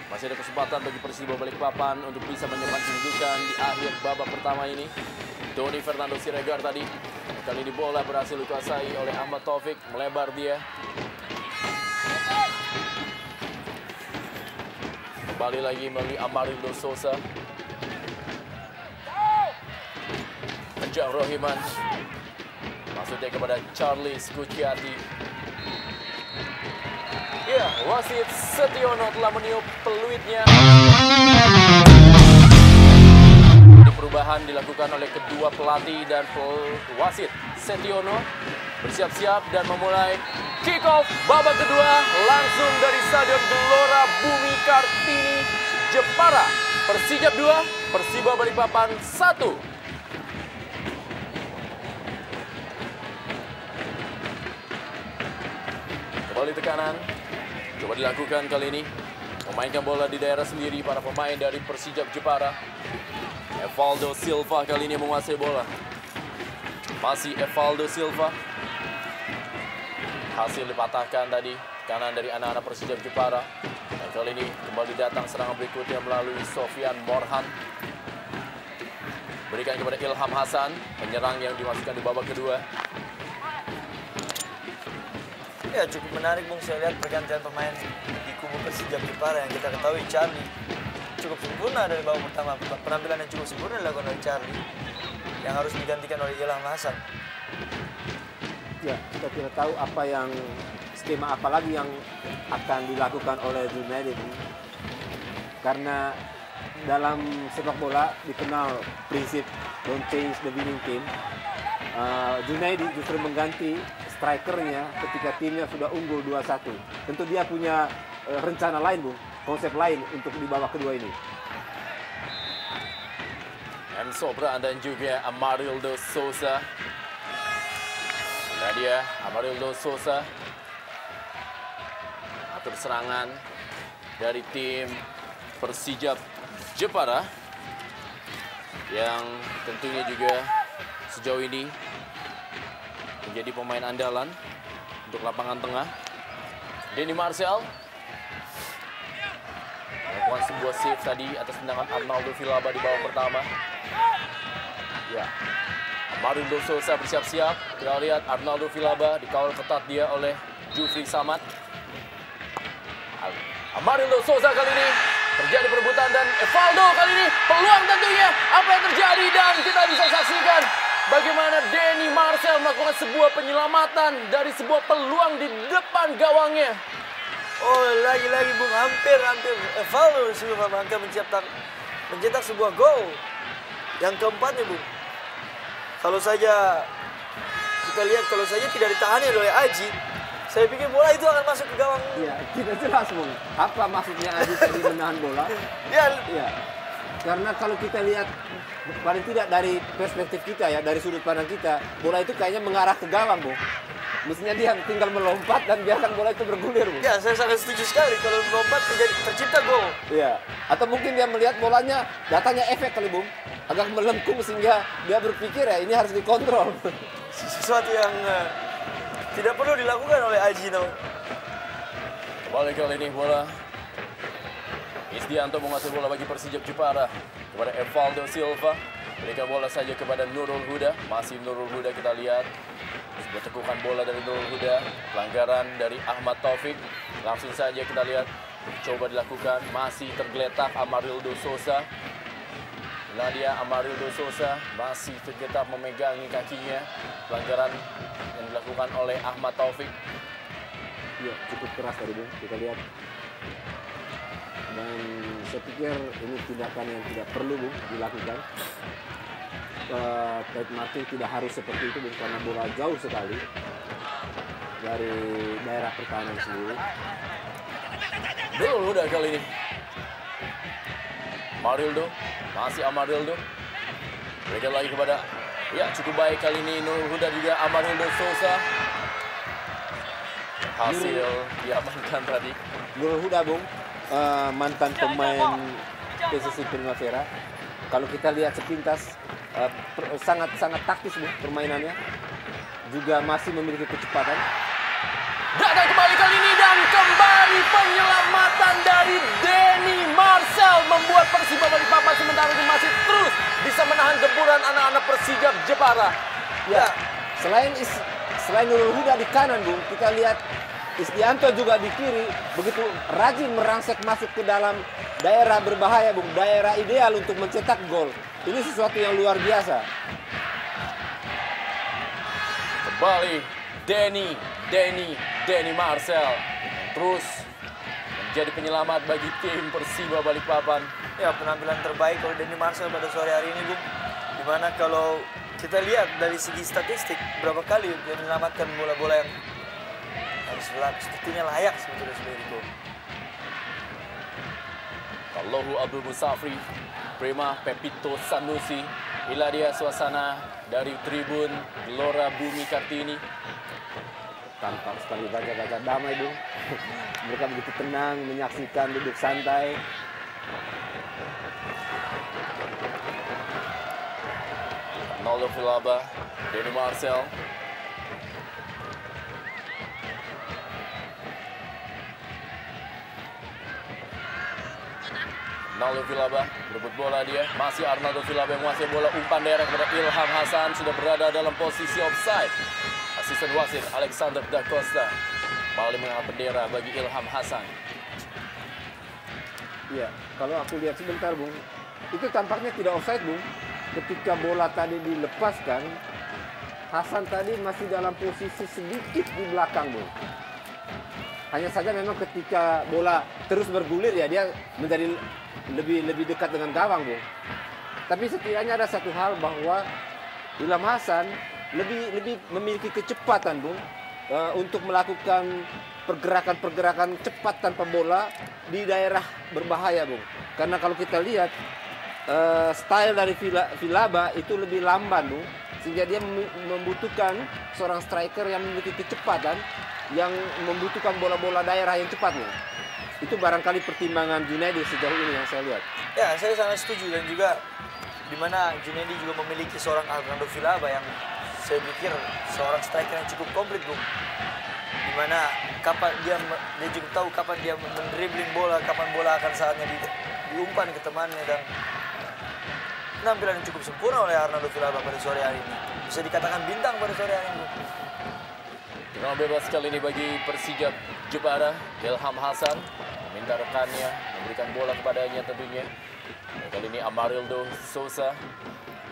Masih ada kesempatan bagi Persiba Balikpapan untuk bisa menyimpan kedudukan di akhir babak pertama ini. Doni Fernando Siregar tadi. Kali ini bola berhasil dikuasai oleh Ahmad Taufik. Melebar dia. Kembali lagi melalui Amarildo Souza. Enjang Rohiman. Maksudnya kepada Charlie Skuciati. Ya, wasit Setiono telah meniup peluitnya. Perubahan dilakukan oleh kedua pelatih dan wasit. Setiono bersiap-siap dan memulai kick off babak kedua langsung dari Stadion Gelora Bumi Kartini, Jepara. Persijap 2, Persiba Balikpapan 1. Kembali tekanan, coba dilakukan kali ini. Memainkan bola di daerah sendiri para pemain dari Persijap Jepara. Evaldo Silva kali ini menguasai bola. Masih Evaldo Silva. Hasil dipatahkan tadi, kanan dari anak-anak Persijap Jepara. Dan kali ini kembali datang serangan berikutnya melalui Sofian Morhan. Berikan kepada Ilham Hasan, penyerang yang dimasukkan di babak kedua. Ya, cukup menarik, Bung. Saya lihat pergantian pemain di kubu Persijap Jepara yang kita ketahui Charlie cukup sempurna dari babak pertama. Penampilan yang cukup sempurna dilakukan oleh Charlie yang harus digantikan oleh Ilham Hasan. Ya, kita tidak tahu apa yang skema apa lagi yang akan dilakukan oleh Junaidi. Karena dalam sepak bola dikenal prinsip don't change the winning team. Junaidi justru mengganti strikernya ketika timnya sudah unggul 2-1. Tentu dia punya rencana lain, Bung, konsep lain untuk di babak kedua ini. Enzo Bran dan juga Amarildo Sousa. Nah dia, Amarildo Sousa. Atur serangan dari tim Persijap Jepara yang tentunya juga sejauh ini menjadi pemain andalan untuk lapangan tengah. Denny Marcel melakukan sebuah save tadi atas tendangan Arnaldo Villalba di babak pertama. Ya, Amarildo Sousa bersiap-siap. Kita lihat Arnaldo Villalba dikawal ketat dia oleh Jufri Samad. Amarildo Sousa kali ini terjadi perebutan dan Evaldo kali ini peluang tentunya. Apa yang terjadi dan kita bisa saksikan bagaimana Denny Marcel melakukan sebuah penyelamatan dari sebuah peluang di depan gawangnya. Oh, lagi-lagi Bung, hampir Evaldo Silva Bangka mencetak sebuah gol. Yang keempat nih, Bung. Kalau saja kita lihat, kalau saja tidak ditangani oleh Aji, saya pikir bola itu akan masuk ke gawang. Iya, tidak jelas, Bung. Apa maksudnya Aji tadi menahan bola? Iya. Karena kalau kita lihat paling tidak dari perspektif kita ya, dari sudut pandang kita, bola itu kayaknya mengarah ke gawang, Bung. Mestinya dia tinggal melompat dan biarkan bola itu bergulir, Bung. Ya, saya sangat setuju sekali kalau melompat tercipta gol. Iya. Atau mungkin dia melihat bolanya datangnya efek kali, Bung. Agak melengkung sehingga dia berpikir ya ini harus dikontrol. Sesuatu yang tidak perlu dilakukan oleh Aji. Kembali kali ini bola. Isdianto menguasai bola bagi Persijap Jepara kepada Evaldo Silva. Berikan bola saja kepada Nurul Huda. Masih Nurul Huda, kita lihat. Sebuah tekukan bola dari Nurul Huda. Pelanggaran dari Ahmad Taufik. Langsung saja kita lihat. Coba dilakukan. Masih tergeletak Amarildo Sousa. Nadia Amarildo Sousa masih tergeletak memegangi kakinya. Pelanggaran yang dilakukan oleh Ahmad Taufik. Iya, cukup keras tadi, Bung. Kita lihat. Dan saya pikir ini tindakan yang tidak perlu, Bung, dilakukan. Ted Martin tidak harus seperti itu, Bung, karena bola jauh sekali dari daerah pertahanan sendiri. Nurul Huda kali ini. Amarildo, masih Amarildo. Berikan lagi kepada, ya cukup baik kali ini Nurul Huda juga Amarildo Sousa. Hasil diamankan tadi. Nurul Huda, Bung, mantan pemain PSSI Primavera. Kalau kita lihat sepintas, sangat taktis, Bung, permainannya. Juga masih memiliki kecepatan. Datang kembali kali ini dan kembali penyelamatan dari Denny Marcel membuat Persiba Balikpapan sementara itu masih terus bisa menahan gempuran anak-anak Persijap Jepara. Ya, selain Nurul Huda di kanan, Bung, kita lihat Isdianto juga di kiri begitu rajin merangsek masuk ke dalam daerah berbahaya, Bung, daerah ideal untuk mencetak gol. Ini sesuatu yang luar biasa. Kembali Denny Marcel terus menjadi penyelamat bagi tim Persiba Balikpapan. Ya, penampilan terbaik oleh Denny Marcel pada sore hari ini, Bung. Dimana kalau kita lihat dari segi statistik, berapa kali dia menyelamatkan bola-bola yang sepertinya layak sebetulnya sebagai gol. Allahu Abdul Musafri, Prima Pepito Sanusi. Inilah dia suasana dari tribun Gelora Bumi Kartini. Tampak sekali baca-baca damai, Bung. Mereka begitu tenang menyaksikan, duduk santai. Arnaldo Villalba, Denny Marcel. Arnaldo Villalba berebut bola dia. Masih Arnaldo Villalba yang menguasai bola, umpan daerah kepada Ilham Hasan. Sudah berada dalam posisi offside. Asisten wasit Alexander Da Costa kembali mengangkat bendera bagi Ilham Hasan. Iya, kalau aku lihat sebentar, Bung, itu tampaknya tidak offside, Bung. Ketika bola tadi dilepaskan, Hasan tadi masih dalam posisi sedikit di belakang, Bung. Hanya saja memang ketika bola terus bergulir ya dia menjadi lebih dekat dengan gawang, Bung. Tapi setidaknya ada satu hal bahwa Ilham Hasan lebih memiliki kecepatan, Bung, untuk melakukan pergerakan-pergerakan cepat tanpa bola di daerah berbahaya, Bung. Karena kalau kita lihat style dari Villalba itu lebih lamban, Bung, sehingga dia membutuhkan seorang striker yang memiliki kecepatan, yang membutuhkan bola-bola daerah yang cepat, Bung. Itu barangkali pertimbangan Junaidi sejauh ini yang saya lihat. Ya, saya sangat setuju, dan juga di mana Junaidi juga memiliki seorang Arnaldo Villalba yang saya pikir seorang striker yang cukup komplit, Bung. Di mana kapan dia juga tahu kapan dia mendribbling bola, kapan bola akan saatnya diumpan ke temannya, dan penampilan yang cukup sempurna oleh Arnaldo Villalba pada sore hari ini. Bisa dikatakan bintang pada sore hari ini, Bung. Tendangan bebas kali ini bagi Persijap Jepara. Ilham Hasan minta rekannya memberikan bola kepadanya tentunya. Kali ini Amarildo Sousa.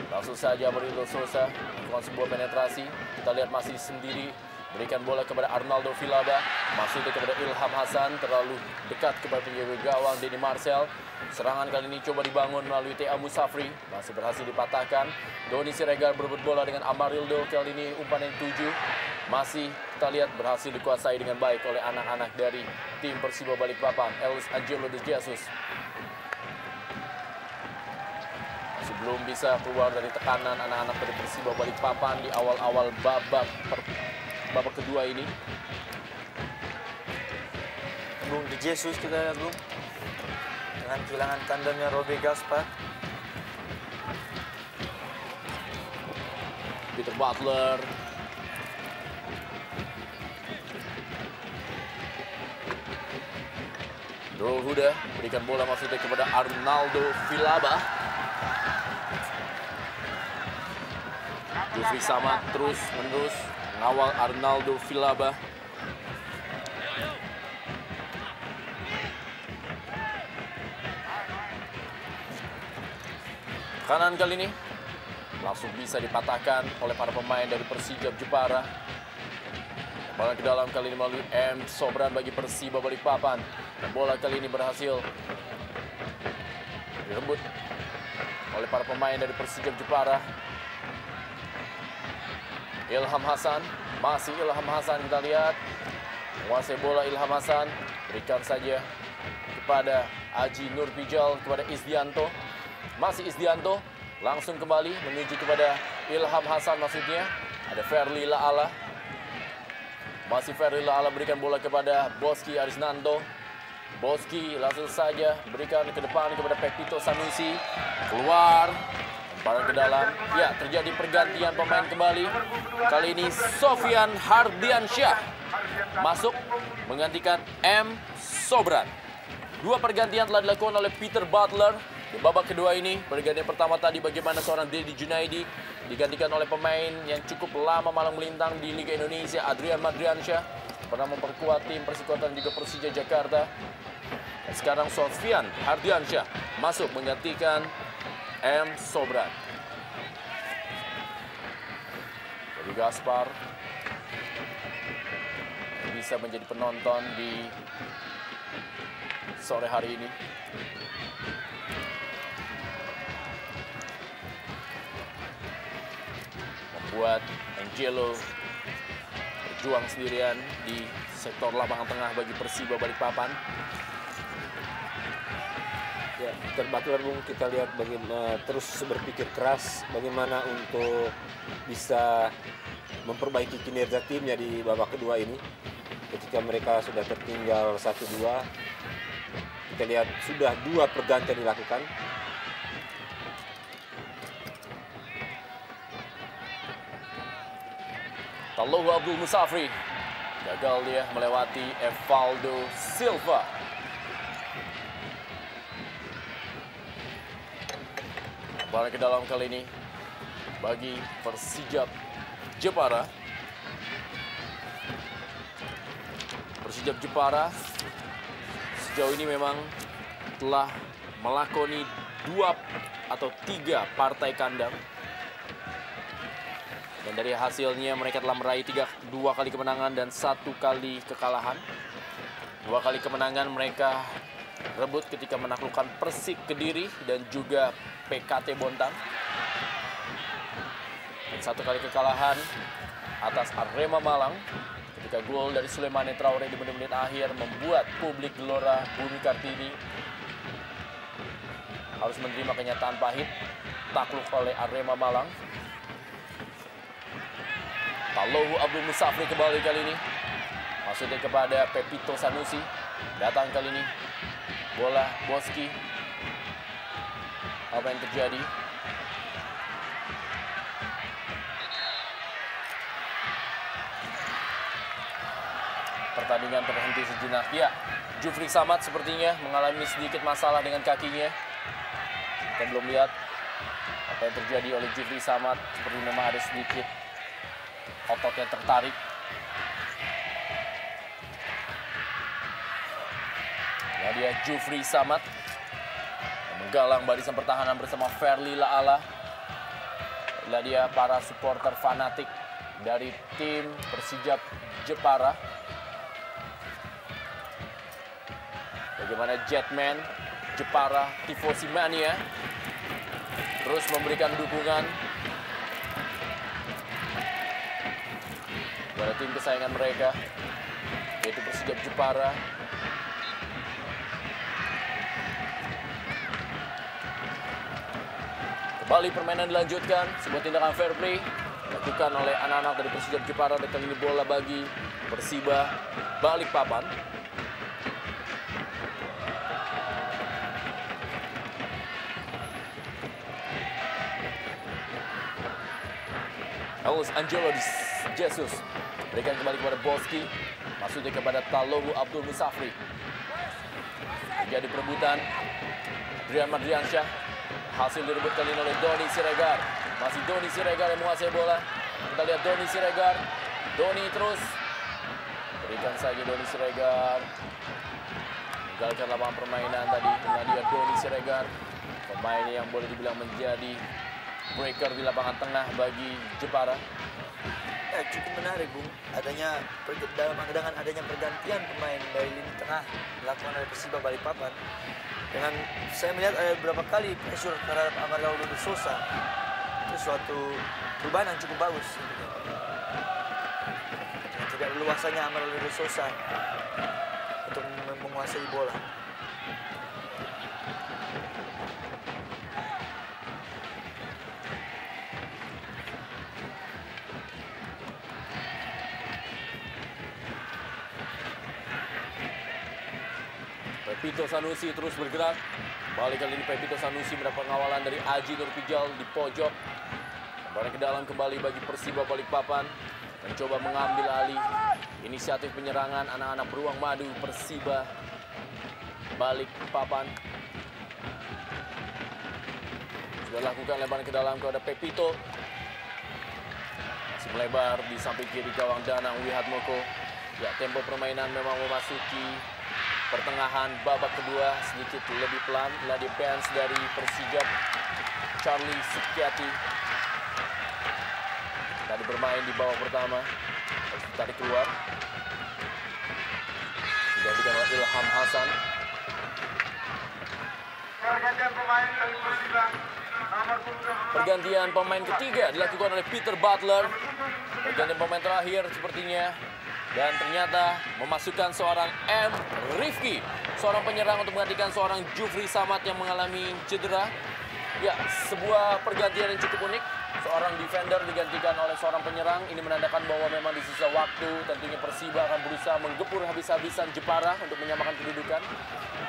Langsung saja Amarildo Sousa melakukan sebuah penetrasi. Kita lihat masih sendiri. Berikan bola kepada Arnaldo Villalba. Masuk kepada Ilham Hasan. Terlalu dekat kepada penjaga gawang Denny Marcel. Serangan kali ini coba dibangun melalui T.A. Musafri. Masih berhasil dipatahkan. Doni Siregar berebut bola dengan Amarildo. Kali ini umpan yang 7. Masih kita lihat berhasil dikuasai dengan baik oleh anak-anak dari tim Persiba Balikpapan. Ellis Angelo de Jesus. Masih belum bisa keluar dari tekanan anak-anak dari Persiba Balikpapan di awal-awal babak kedua ini. Bung, de Jesus kita lihat, Bung, dengan kehilangan tandemnya Robe Gaspar. Peter Butler. Nurul Huda berikan bola maksudnya kepada Arnaldo Villalba. Jufri Samad terus menerus mengawal Arnaldo Villalba. Kanan kali ini langsung bisa dipatahkan oleh para pemain dari Persijap Jepara. Bola ke dalam kali ini melalui M. Sobran bagi Persiba Balikpapan. Dan bola kali ini berhasil direbut oleh para pemain dari Persijap Jepara. Ilham Hasan, masih Ilham Hasan, kita lihat menguasai bola Ilham Hasan, berikan saja kepada Aji Nurpijal, kepada Isdianto. Masih Isdianto, langsung kembali menuju kepada Ilham Hasan maksudnya. Ada Ferli Laala. Masih Ferli Laala berikan bola kepada Boski Arisnanto. Boski langsung saja berikan ke depan kepada Pepito Sanusi. Keluar, barang ke dalam. Ya, terjadi pergantian pemain kembali. Kali ini Sofian Hardiansyah masuk menggantikan M. Sobran. Dua pergantian telah dilakukan oleh Peter Butler di babak kedua ini. Pergantian pertama tadi bagaimana seorang Dedi Junaidi digantikan oleh pemain yang cukup lama malang melintang di Liga Indonesia, Adrian Madriansyah, pernah memperkuat tim Persikutan juga Persija Jakarta. Dan sekarang Sofian Hardiansyah masuk menggantikan M. Sobran. Jadi Gaspar bisa menjadi penonton di sore hari ini. Membuat Angelo berjuang sendirian di sektor lapangan tengah bagi Persiba Balikpapan. Ya, Peter Butler, Bung, kita lihat bagaimana terus berpikir keras bagaimana untuk bisa memperbaiki kinerja timnya di babak kedua ini. Ketika mereka sudah tertinggal 1-2, kita lihat sudah 2 pergantian dilakukan. Talluhu Abdul Musafri gagal dia melewati Evaldo Silva. Bola ke dalam kali ini bagi Persijap Jepara. Persijap Jepara sejauh ini memang telah melakoni 2 atau 3 partai kandang. Dan dari hasilnya mereka telah meraih 2 kali kemenangan dan 1 kali kekalahan. 2 kali kemenangan mereka rebut ketika menaklukkan Persik Kediri dan juga PKT Bontang. Dan 1 kali kekalahan atas Arema Malang ketika gol dari Sulemane Traore di menit-menit akhir membuat publik Gelora Bumi Kartini harus menerima kenyataan pahit, takluk oleh Arema Malang. Talohu Abdul Musafri kembali kali ini. Maksudnya kepada Pepito Sanusi. Datang kali ini. Bola Boski. Apa yang terjadi? Pertandingan terhenti sejenak. Ya, Jufri Samad sepertinya mengalami sedikit masalah dengan kakinya. Kita belum lihat apa yang terjadi oleh Jufri Samad. Seperti memang ada sedikit ototnya tertarik. Nah, dia Jufri Samad menggalang barisan pertahanan bersama Ferli Laala. Inilah dia para supporter fanatik dari tim Persijap Jepara. Bagaimana Jetman Jepara Tifosi Mania terus memberikan dukungan kepada tim kesayangan mereka, yaitu Persijap Jepara. Kembali permainan dilanjutkan, sebuah tindakan fair play dilakukan oleh anak-anak dari Persijap Jepara. Dan kali ini bola bagi Persiba Balikpapan. Aus Angelo Jesus berikan kembali kepada Boski, maksudnya kepada Talohu Abdul Musafri. Menjadi perebutan Adrian Madriansyah. Hasil direbut kali ini oleh Doni Siregar. Masih Doni Siregar yang menguasai bola. Kita lihat Doni Siregar. Doni terus berikan saja Doni Siregar. Meninggalkan lapangan permainan tadi. Nah, dia Doni Siregar, pemain yang boleh dibilang menjadi breaker di lapangan tengah bagi Jepara. Ya, cukup menarik, Bung. Dengan adanya pergantian pemain dari lini tengah dilakukan oleh Persiba Balikpapan. Dengan saya melihat ada beberapa kali pressure terhadap Amaral Dodo Sosa. Itu suatu perubahan yang cukup bagus. Tidak leluasannya Amaral Dodo Sosa untuk menguasai bola. Pepito Sanusi terus bergerak. Balik kali ini Pepito Sanusi mendapat pengawalan dari Aji Nurpijal di pojok. Kembali ke dalam kembali bagi Persiba Balikpapan. Mencoba mengambil alih inisiatif penyerangan anak-anak beruang madu Persiba Balikpapan. Sudah lakukan lebaran ke dalam kepada Pepito. Masih melebar di samping kiri gawang Danang Wihatmoko. Ya, tempo permainan memang memasuki pertengahan babak kedua, sedikit lebih pelan. Inilah di bench dari Persijap, Charlie Sukyati. Tadi bermain di babak pertama, harus ditarik keluar. Digantikan oleh Ilham Hasan. Pergantian pemain ketiga dilakukan oleh Peter Butler. Pergantian pemain terakhir sepertinya. Dan ternyata memasukkan seorang M. Rifki, seorang penyerang untuk menggantikan seorang Jufri Samad yang mengalami cedera. Ya, sebuah pergantian yang cukup unik. Seorang defender digantikan oleh seorang penyerang. Ini menandakan bahwa memang di sisa waktu tentunya Persiba akan berusaha menggepur habis-habisan Jepara untuk menyamakan kedudukan.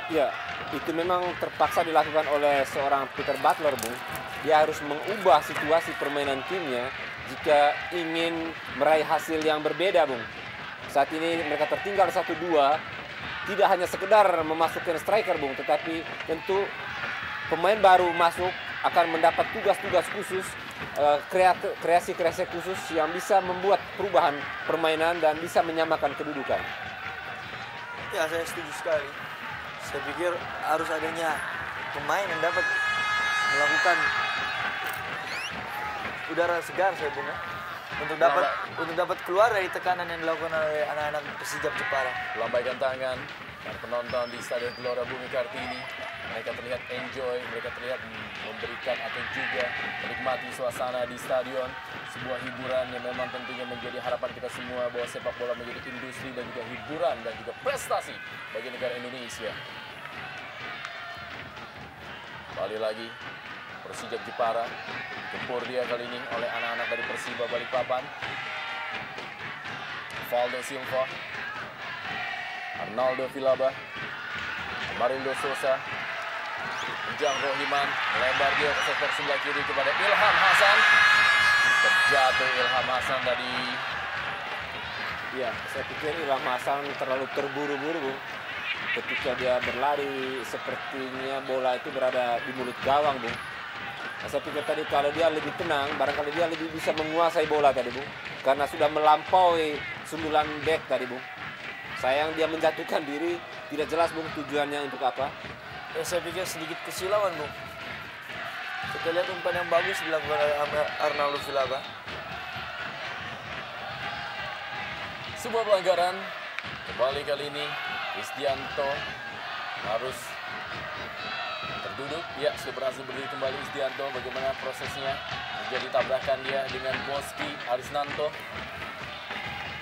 Ya, itu memang terpaksa dilakukan oleh seorang Peter Butler, Bung. Dia harus mengubah situasi permainan timnya jika ingin meraih hasil yang berbeda, Bung. Saat ini mereka tertinggal 1-2, tidak hanya sekedar memasukkan striker, Bung, tetapi tentu pemain baru masuk akan mendapat tugas-tugas khusus, kreasi-kreasi khusus yang bisa membuat perubahan permainan dan bisa menyamakan kedudukan. Ya, saya setuju sekali. Saya pikir harus adanya pemain yang dapat melakukan udara segar, saya Bung. untuk dapat keluar dari tekanan yang dilakukan oleh anak-anak Persijap Jepara. Lambaikan tangan para penonton di Stadion Gelora Bumi Kartini. Mereka terlihat enjoy, mereka terlihat memberikan atau juga menikmati suasana di stadion. Sebuah hiburan yang memang tentunya menjadi harapan kita semua bahwa sepak bola menjadi industri dan juga hiburan dan juga prestasi bagi negara Indonesia. Kembali lagi Persijap Jepara, gempur dia kali ini oleh anak-anak dari Persiba Balikpapan. Valdo Silva, Arnaldo Vilaba, Amarildo Sosa, Ujang Rohiman, melebar dia ke sektor sebelah kiri kepada Ilham Hasan. Terjatuh Ilham Hasan tadi. Ya, saya pikir Ilham Hasan terlalu terburu-buru, Bung. Ketika dia berlari, sepertinya bola itu berada di mulut gawang, Bung. Nah, saya pikir tadi kalau dia lebih tenang, barangkali dia lebih bisa menguasai bola tadi, Bung. Karena sudah melampaui sundulan bek tadi, Bung. Sayang dia menjatuhkan diri, tidak jelas, Bung, tujuannya untuk apa. Ya, saya pikir sedikit kesilauan, Bung. Kita lihat umpan yang bagus dilakukan oleh Arnaldo Vilaba. Sebuah pelanggaran. Kembali kali ini Isdianto harus terduduk. Ya, sudah berhasil berdiri kembali Isdianto. Bagaimana prosesnya? Menjadi tabrakan dia dengan Boski Arisnanto.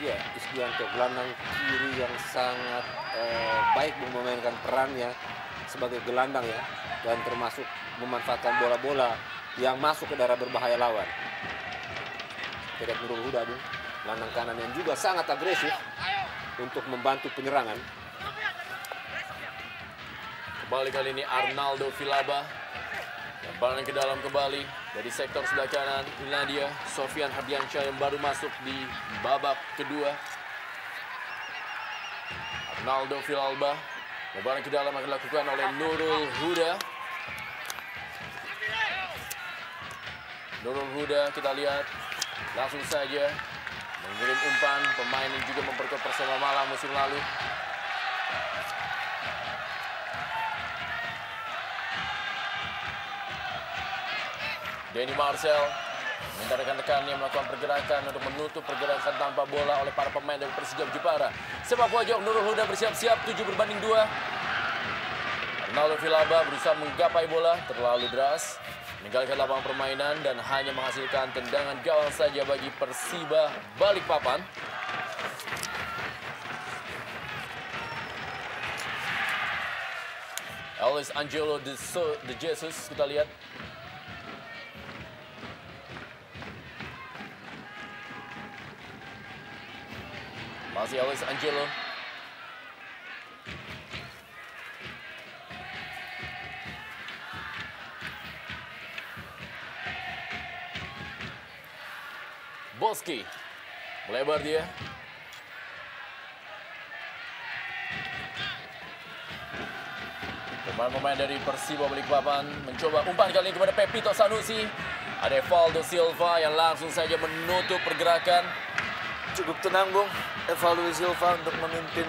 Ya, Isdianto gelandang kiri yang sangat baik, Bung, memainkan perannya sebagai gelandang ya, dan termasuk memanfaatkan bola-bola yang masuk ke daerah berbahaya lawan. Kita lihat Nurul Huda, Bung, gelandang kanan yang juga sangat agresif untuk membantu penyerangan. Kembali kali ini Arnaldo Vilaba. Lemparan ke dalam kembali dari sektor sebelah kanan. Inilah dia Sofian Hardiansyah yang baru masuk di babak kedua. Arnaldo Vilaba. Lemparan ke dalam akan dilakukan oleh Nurul Huda. Nurul Huda kita lihat langsung saja mengirim umpan. Pemain yang juga memperkuat Persema Malang musim lalu. Denny Marcel meminta rekan-rekannya melakukan pergerakan untuk menutup pergerakan tanpa bola oleh para pemain dari Persijap Jepara. Sepak pojok Nurul Huda bersiap-siap 7-2. Arnaldo Vilaba berusaha menggapai bola, terlalu deras, meninggalkan lapangan permainan dan hanya menghasilkan tendangan gawang saja bagi Persiba Balikpapan. Ellis Angelo de Jesus kita lihat. Masih Ellis Angelo. Boski. Melebar dia. Pemain-pemain dari Persiba Balikpapan mencoba umpan kali ini kepada Pepito Sanusi. Ada Valdo Silva yang langsung saja menutup pergerakan. Cukup tenang, Bung, Valdo Silva untuk memimpin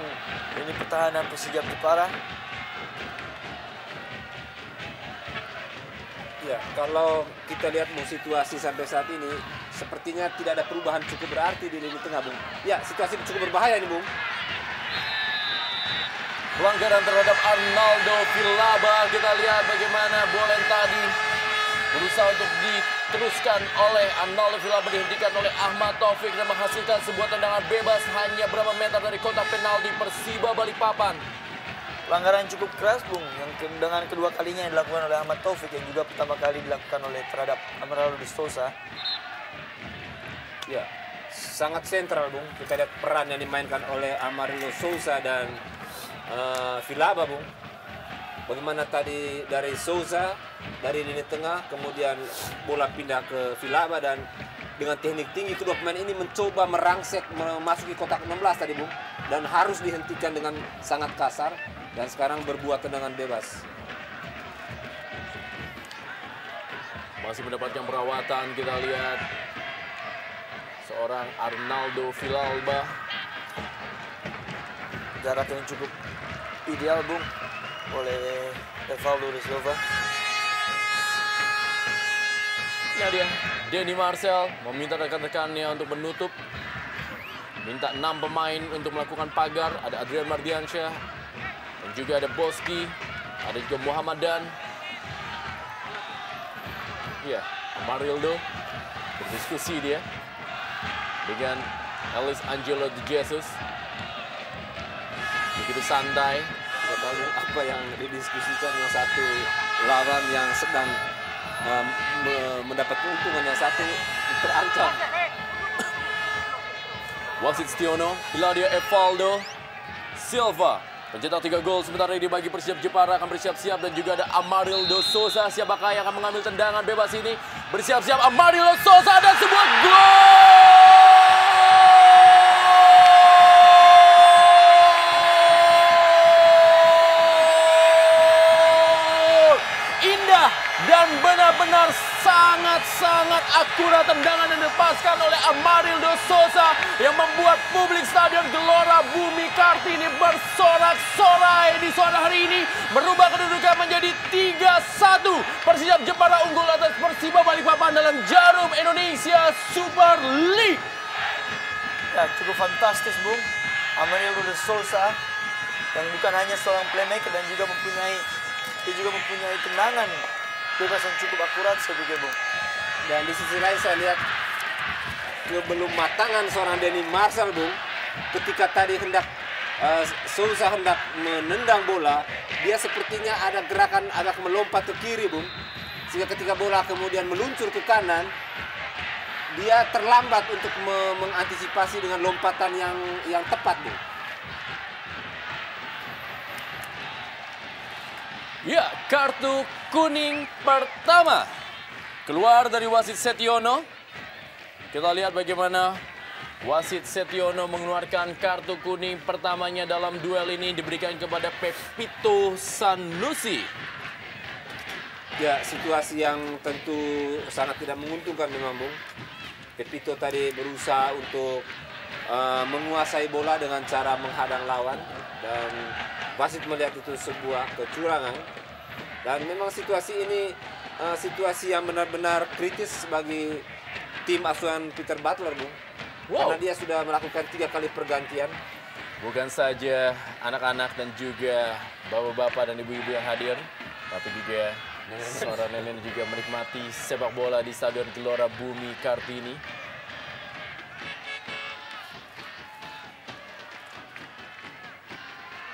ini pertahanan Persijap Jepara. Ya, kalau kita lihat situasi sampai saat ini, sepertinya tidak ada perubahan cukup berarti di lini tengah, Bung. Ya, situasi cukup berbahaya ini, Bung. Pelanggaran terhadap Arnaldo Vilaba. Kita lihat bagaimana bola yang tadi berusaha untuk diteruskan oleh Arnaldo Vilaba, dihentikan oleh Ahmad Taufik dan menghasilkan sebuah tendangan bebas hanya berapa meter dari kotak penalti Persiba Balikpapan. Pelanggaran cukup keras, Bung, yang dengan kedua kalinya yang dilakukan oleh Ahmad Taufik, yang juga pertama kali dilakukan oleh terhadap Amarildo Sosa. Ya, sangat sentral, Bung. Kita lihat peran yang dimainkan oleh Amarildo Sousa dan Vilaba, Bung. Bagaimana tadi dari Sousa dari lini tengah, kemudian bola pindah ke Vilaba, dan dengan teknik tinggi kedua pemain ini mencoba merangsek memasuki kotak 16 tadi, Bung, dan harus dihentikan dengan sangat kasar, dan sekarang berbuat tendangan bebas. Masih mendapatkan perawatan, kita lihat seorang Arnaldo Vilaba. Jarak yang cukup ideal, Bung, oleh Valdo Silva. Nah dia Denny Marcel meminta rekan-rekannya untuk menutup. Minta 6 pemain untuk melakukan pagar. Ada Adrian Mardiansyah. Dan juga ada Boski. Ada juga Muhammad Dan. Ya, Amarildo. Berdiskusi dia dengan Ellis Angelo de Jesus. Begitu santai. Tidak tahu apa yang didiskusikan, yang satu lawan yang sedang mendapat keuntungan, yang satu terancam. Wasit Setiono, Iladio Evaldo Silva pencetak 3 gol sementara ini bagi Persijap Jepara akan bersiap-siap, dan juga ada Amarildo Sousa. Siapakah yang akan mengambil tendangan bebas ini? Bersiap-siap Amarildo Sousa dan sebuah gol! Indah dan benar-benar sangat-sangat akurat tendangan yang dilepaskan oleh Amarildo Sousa yang membuat publik Stadion Gelora Bumi Kartini bersorak-sorai di sore hari ini, merubah kedudukan menjadi 3-1. Persijap Jepara unggul atas Persiba Balikpapan dalam Jarum Indonesia Super League. Ya, cukup fantastis, Bung. Amarildo Sousa yang bukan hanya seorang playmaker dan juga mempunyai tendangan bebas yang cukup akurat, saya pikir, Bung. Dan di sisi lain saya lihat belum matangan seorang Denny Marcel, Bung. Ketika tadi Sousa hendak menendang bola, dia sepertinya ada gerakan agak melompat ke kiri, Bung. Sehingga ketika bola kemudian meluncur ke kanan, dia terlambat untuk mengantisipasi dengan lompatan yang tepat, Bung. Ya, kartu kuning pertama keluar dari wasit Setiono. Kita lihat bagaimana wasit Setiono mengeluarkan kartu kuning pertamanya dalam duel ini, diberikan kepada Pepito Sanusi. Ya, situasi yang tentu sangat tidak menguntungkan memang, Bung. Pepito tadi berusaha untuk menguasai bola dengan cara menghadang lawan, dan wasit melihat itu sebuah kecurangan. Dan memang situasi ini situasi yang benar-benar kritis bagi tim asuhan Peter Butler, Bung. Wow. Karena dia sudah melakukan 3 kali pergantian. Bukan saja anak-anak dan juga bapak-bapak dan ibu-ibu yang hadir, tapi juga seorang nenek juga menikmati sepak bola di Stadion Gelora Bumi Kartini.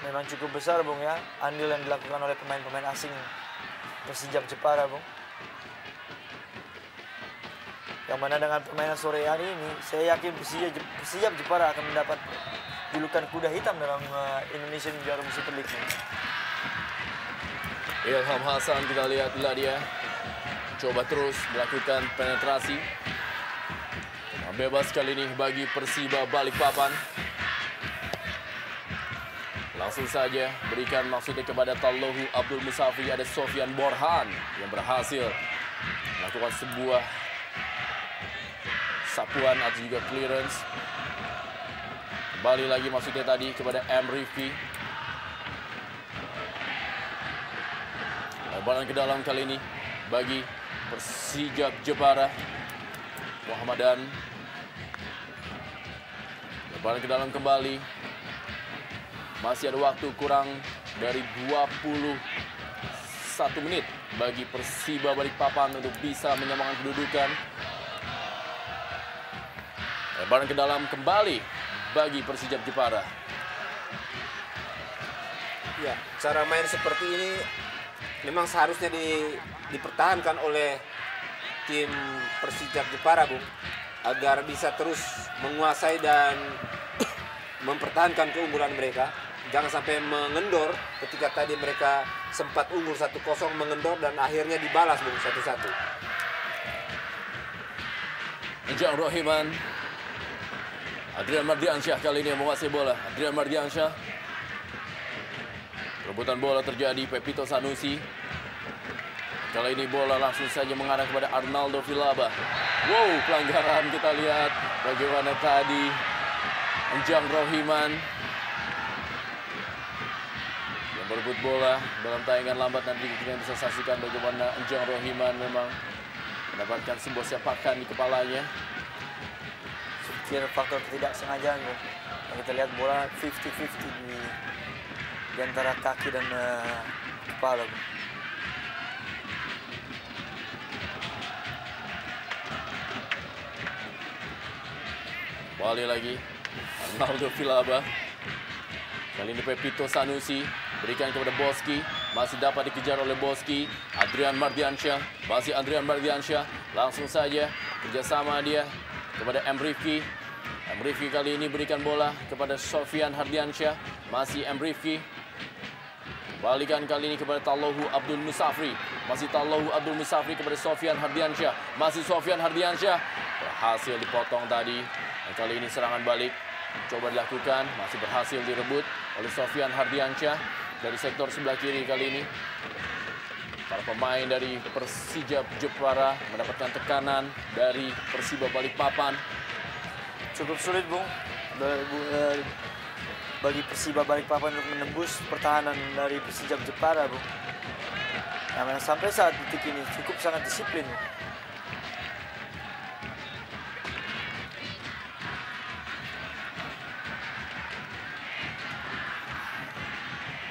Memang cukup besar, Bung, ya, andil yang dilakukan oleh pemain-pemain asing Persijap Jepara, Bung. Yang mana dengan permainan sore hari ini, saya yakin Persijap Jepara akan mendapat julukan kuda hitam dalam Indonesian Jarum Super League. Ilham Hasan, kita lihatlah dia coba terus melakukan penetrasi. Bebas kali ini bagi Persiba Balikpapan. Langsung saja berikan maksudnya kepada Tallohu Abdul Musafi. Ada Sofian Borhan yang berhasil melakukan sebuah sapuan atau juga clearance. Kembali lagi maksudnya tadi kepada M. Rifki. Lebaran ke dalam kali ini bagi Persijap Jepara. Muhammadan. Lebaran ke dalam kembali. Masih ada waktu kurang dari 21 menit bagi Persiba Balikpapan untuk bisa menyamakan kedudukan. Lebaran ke dalam kembali bagi Persijap Jepara. Ya, cara main seperti ini memang seharusnya dipertahankan oleh tim Persijap Jepara, Bung, agar bisa terus menguasai dan mempertahankan keunggulan mereka. Jangan sampai mengendor ketika tadi mereka sempat unggul 1-0, mengendor dan akhirnya dibalas, Bung, 1-1. Ejang Rohiman. Adrian Mardiansyah kali ini yang menguasai bola. Adrian Mardiansyah. Rebutan bola terjadi, Pepito Sanusi. Kali ini bola langsung saja mengarah kepada Arnaldo Vilaba. Wow, pelanggaran, kita lihat bagaimana tadi Ejang Rohiman yang berebut bola dalam tayangan lambat. Nanti kita bisa saksikan bagaimana Ejang Rohiman memang mendapatkan sebuah sepakan di kepalanya. Kira faktor ketidaksengajaan, Bung. Yang kita lihat bola 50-50 di antara kaki dan kepala, Bung. Kembali lagi Arnaldo Villalba. Kali ini Pepito Sanusi berikan kepada Boski, masih dapat dikejar oleh Boski. Adrian Mardiansyah, masih Adrian Mardiansyah, langsung saja kerjasama dia kepada M. Rifki. M. Rifki kali ini berikan bola kepada Sofian Hardiansyah, masih M. Rifki. Balikan kali ini kepada Tallohu Abdul Musafri, masih Tallohu Abdul Musafri kepada Sofian Hardiansyah, masih Sofian Hardiansyah, berhasil dipotong tadi. Dan kali ini serangan balik coba dilakukan, masih berhasil direbut oleh Sofian Hardiansyah dari sektor sebelah kiri kali ini. Para pemain dari Persija Jepara mendapatkan tekanan dari Persiba Balikpapan. Cukup sulit, Bung, bagi Persiba Balikpapan untuk menembus pertahanan dari Persija Jepara, Bung. Nah, sampai saat detik ini cukup sangat disiplin, Bung.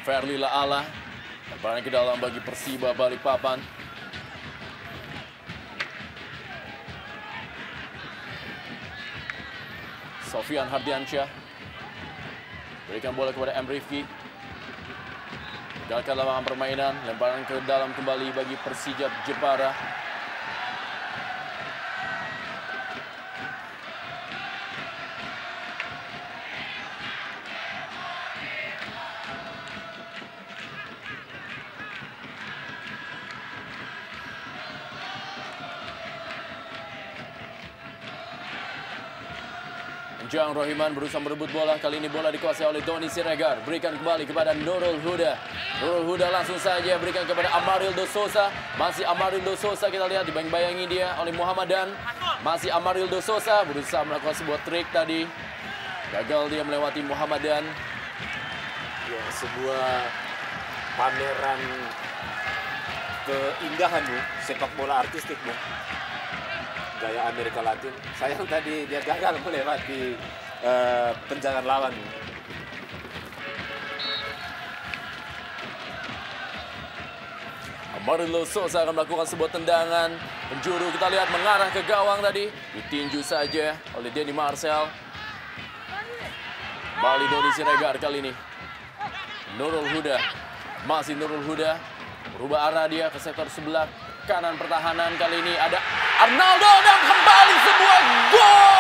Ferli Laala lemparan ke dalam bagi Persiba Balikpapan. Sofian Hardiansyah berikan bola kepada M. Rifki. Gagalkan lapangan permainan, lemparan ke dalam kembali bagi Persija Jepara. Jang Rohiman berusaha merebut bola. Kali ini bola dikuasai oleh Doni Siregar. Berikan kembali kepada Nurul Huda. Nurul Huda langsung saja berikan kepada Amarildo Sosa. Masih Amarildo Sosa, kita lihat dibayang-bayangi dia oleh Muhammadan. Masih Amarildo Sosa berusaha melakukan sebuah trik tadi. Gagal dia melewati Muhammadan. Ya, sebuah pameran keindahan, Bu, sepak bola artistik, Bu. Gaya Amerika Latin. Sayang tadi dia gagal melewati penjagaan lawan. Amarildo Sosa akan melakukan sebuah tendangan penjuru, kita lihat mengarah ke gawang tadi, ditinju saja oleh Denny Marcel. Bali Doni Siregar kali ini. Nurul Huda, masih Nurul Huda, berubah arah dia ke sektor sebelah kanan pertahanan. Kali ini ada Arnaldo dan kembali sebuah gol!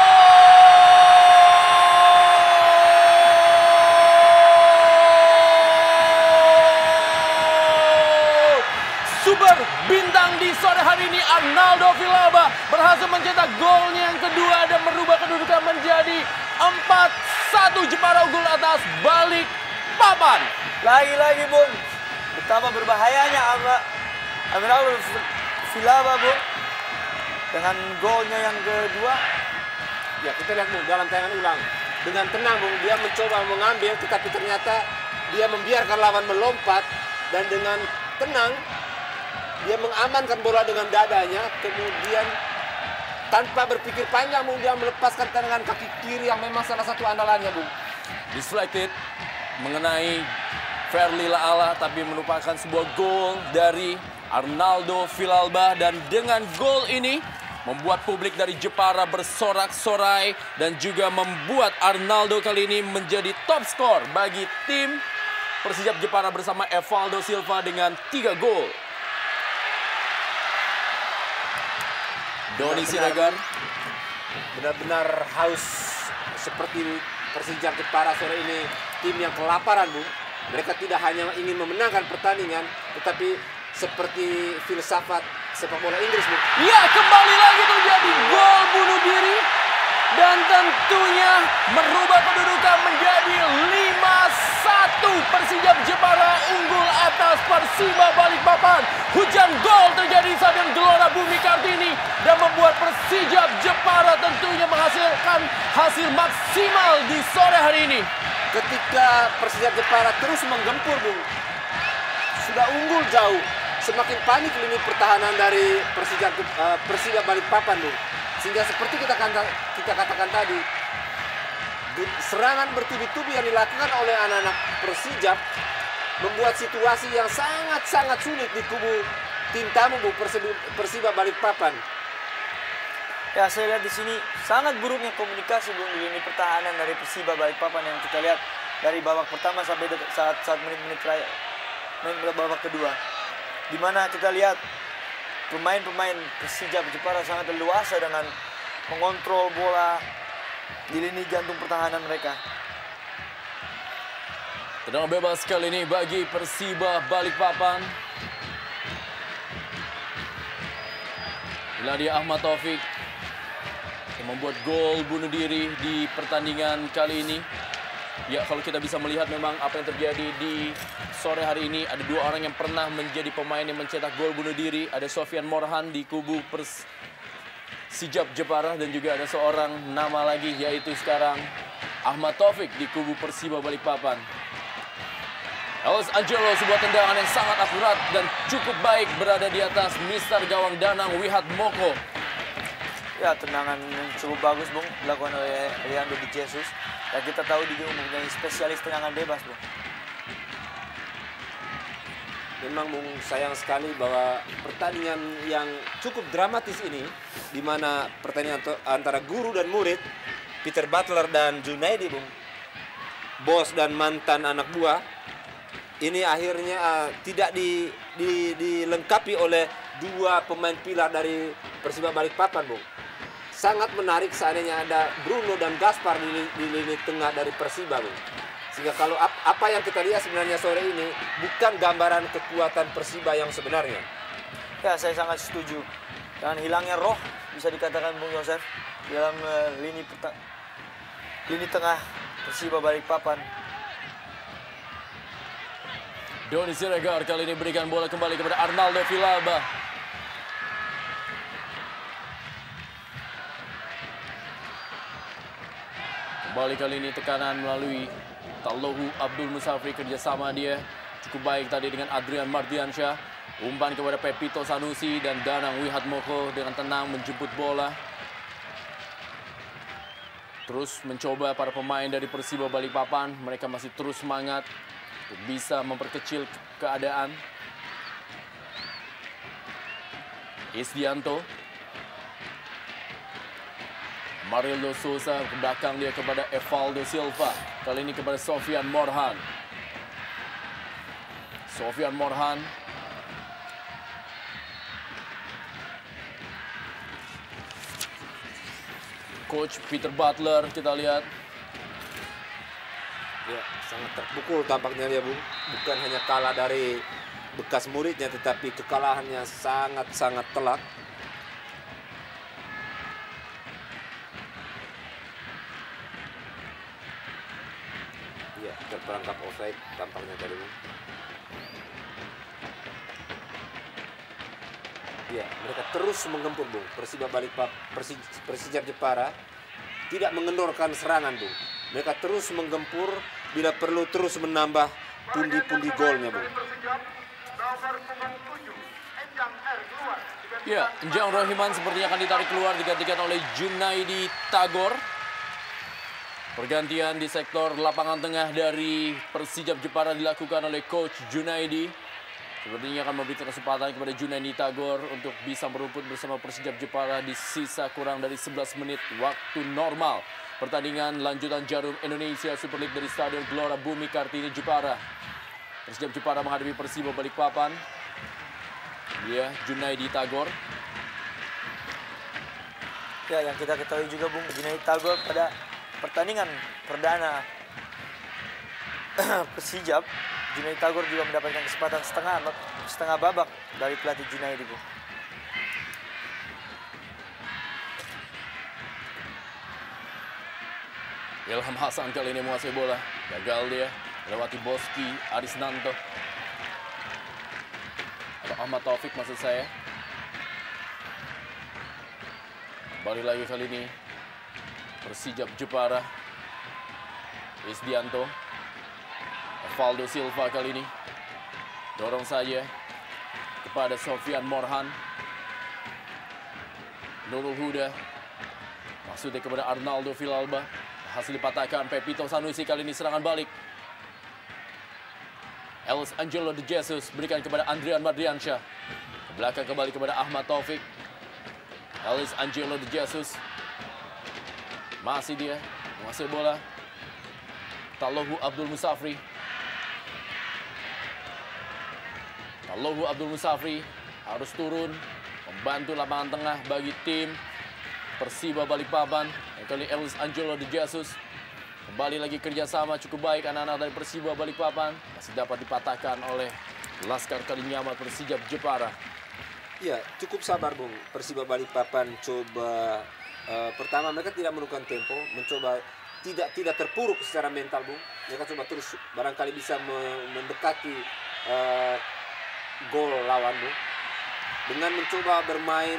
Super bintang di sore hari ini Arnaldo Villalba berhasil mencetak golnya yang kedua dan merubah kedudukan menjadi 4-1. Jepara unggul atas Balikpapan. Lagi-lagi, Bung, betapa berbahayanya Arnaldo Villalba, Bung, dengan golnya yang kedua. Ya, kita lihat, Bung, dalam tayangan ulang. Dengan tenang, Bung, dia mencoba mengambil, tetapi ternyata dia membiarkan lawan melompat. Dan dengan tenang, dia mengamankan bola dengan dadanya. Kemudian, tanpa berpikir panjang, Bung, dia melepaskan tendangan kaki kiri yang memang salah satu andalannya, Bung. Deflected mengenai Ferli Laala, tapi merupakan sebuah gol dari Arnaldo Villalba. Dan dengan gol ini membuat publik dari Jepara bersorak-sorai dan juga membuat Arnaldo kali ini menjadi top skor bagi tim Persijap Jepara bersama Evaldo Silva dengan 3 gol. Doni Siregar Benar-benar haus seperti Persijap Jepara sore ini, tim yang kelaparan, Bung. Mereka tidak hanya ingin memenangkan pertandingan, tetapi seperti filsafat sepak bola Inggris, Bung. Ya, kembali lagi terjadi gol bunuh diri. Dan tentunya merubah kedudukan menjadi 5-1. Persijap Jepara unggul atas Persiba Balikpapan. Hujan gol terjadi saat yang Gelora Bumi Kartini. Dan membuat Persijap Jepara tentunya menghasilkan hasil maksimal di sore hari ini. Ketika Persijap Jepara terus menggempur, Bung, sudah unggul jauh, semakin panik lini pertahanan dari Persija Balikpapan, Bung. Sehingga seperti kita katakan tadi, serangan bertubi-tubi yang dilakukan oleh anak-anak Persija membuat situasi yang sangat-sangat sulit di kubu tim tamu, Bung, Persiba Balikpapan. Ya, saya lihat di sini sangat buruknya komunikasi, Bung, di lini pertahanan dari Persiba Balikpapan yang kita lihat dari babak pertama sampai saat menit-menit terakhir, babak kedua, di mana kita lihat pemain-pemain Persija Jepara sangat leluasa dengan mengontrol bola di lini jantung pertahanan mereka. Tendangan bebas kali ini bagi Persiba Balikpapan. Inilah dia Ahmad Taufik yang membuat gol bunuh diri di pertandingan kali ini. Ya, kalau kita bisa melihat memang apa yang terjadi di sore hari ini, ada dua orang yang pernah menjadi pemain yang mencetak gol bunuh diri. Ada Sofian Morhan di kubu Persijap Jepara dan juga ada seorang nama lagi yaitu sekarang Ahmad Taufik di kubu Persiba Balikpapan. Elvis Angelo, sebuah tendangan yang sangat akurat dan cukup baik berada di atas mister gawang Danang Wihat Moko. Ya, tendangan yang cukup bagus, Bung, dilakukan oleh Leandro Di Jesus. Dan kita tahu dia mempunyai spesialis tendangan bebas, Bung. Memang, Bung, sayang sekali bahwa pertandingan yang cukup dramatis ini, di mana pertandingan antara guru dan murid, Peter Butler dan Junaidi, Bung, bos dan mantan anak buah, ini akhirnya tidak dilengkapi oleh dua pemain pilar dari Persiba Balikpapan, Bung. Sangat menarik seandainya ada Bruno dan Gaspar di lini tengah dari Persiba, Bung. Sehingga kalau apa yang kita lihat sebenarnya sore ini bukan gambaran kekuatan Persiba yang sebenarnya. Ya, saya sangat setuju. Dengan hilangnya roh, bisa dikatakan, Bung Yosef, dalam lini tengah Persiba Balikpapan. Doni Siregar kali ini berikan bola kembali kepada Arnaldo Villalba. Kembali kali ini tekanan melalui Talohu Abdul Musafri, kerjasama dia cukup baik tadi dengan Adrian Mardiansyah. Umpan kepada Pepito Sanusi dan Danang Wihat Moko dengan tenang menjemput bola. Terus mencoba para pemain dari Persiba Balikpapan, mereka masih terus semangat untuk bisa memperkecil keadaan. Isdianto, Marildo Sousa ke belakang dia kepada Evaldo Silva. Kali ini kepada Sofian Morhan. Sofian Morhan. Coach Peter Butler kita lihat. Ya, sangat terpukul tampaknya dia, Bung. Bukan hanya kalah dari bekas muridnya, tetapi kekalahannya sangat-sangat telak. Ya, terperangkap offside tampaknya tadi, Bung. Ya, mereka terus menggempur, Bung. Persiba Balikpapan, Persijap Jepara tidak mengendorkan serangan, Bung. Mereka terus menggempur, bila perlu terus menambah pundi-pundi golnya, Bung. Ya, Enjang Rohiman sepertinya akan ditarik keluar, digantikan oleh Junaidi Tagor. Pergantian di sektor lapangan tengah dari Persijap Jepara dilakukan oleh Coach Junaidi. Sepertinya akan memberikan kesempatan kepada Junaidi Tagor untuk bisa merumput bersama Persijap Jepara di sisa kurang dari 11 menit waktu normal. Pertandingan lanjutan Jarum Indonesia Super League dari Stadion Gelora Bumi Kartini Jepara. Persijap Jepara menghadapi Persiba Balikpapan. Ya, Junaidi Tagor. Ya, yang kita ketahui juga, Bung, Junaidi Tagor pada pertandingan perdana Persijap, Junaidi Tagor juga mendapatkan kesempatan setengah babak dari pelatih Junaidi, Bung. Ilham Hasan kali ini menguasai bola. Gagal dia melewati Boski Arisnanto. Atau Ahmad Taufik maksud saya. Kembali lagi kali ini Persijap Jepara. Isdianto. Evaldo Silva kali ini. Dorong saja ke kepada Sofian Morhan. Nurul Huda. Maksudnya kepada Arnaldo Villalba. Hasil dipatahkan. Pepito Sanusi kali ini serangan balik. Ellis Angelo De Jesus berikan kepada Andrian Madriansyah. Ke belakang kembali kepada Ahmad Taufik. Ellis Angelo De Jesus. Masih dia menguasai bola. Talohu Abdul Musafri. Talohu Abdul Musafri harus turun membantu lapangan tengah bagi tim Persiba Balikpapan. Yang kali Ellis Angelo De Jesus. Kembali lagi kerjasama cukup baik anak-anak dari Persiba Balikpapan. Masih dapat dipatahkan oleh Laskar Kalinyamat Persijap Jepara. Ya, cukup sabar Bung. Persiba Balikpapan coba pertama mereka tidak menurunkan tempo, mencoba tidak terpuruk secara mental Bung. Mereka coba terus barangkali bisa mendekati gol lawan Bung. Dengan mencoba bermain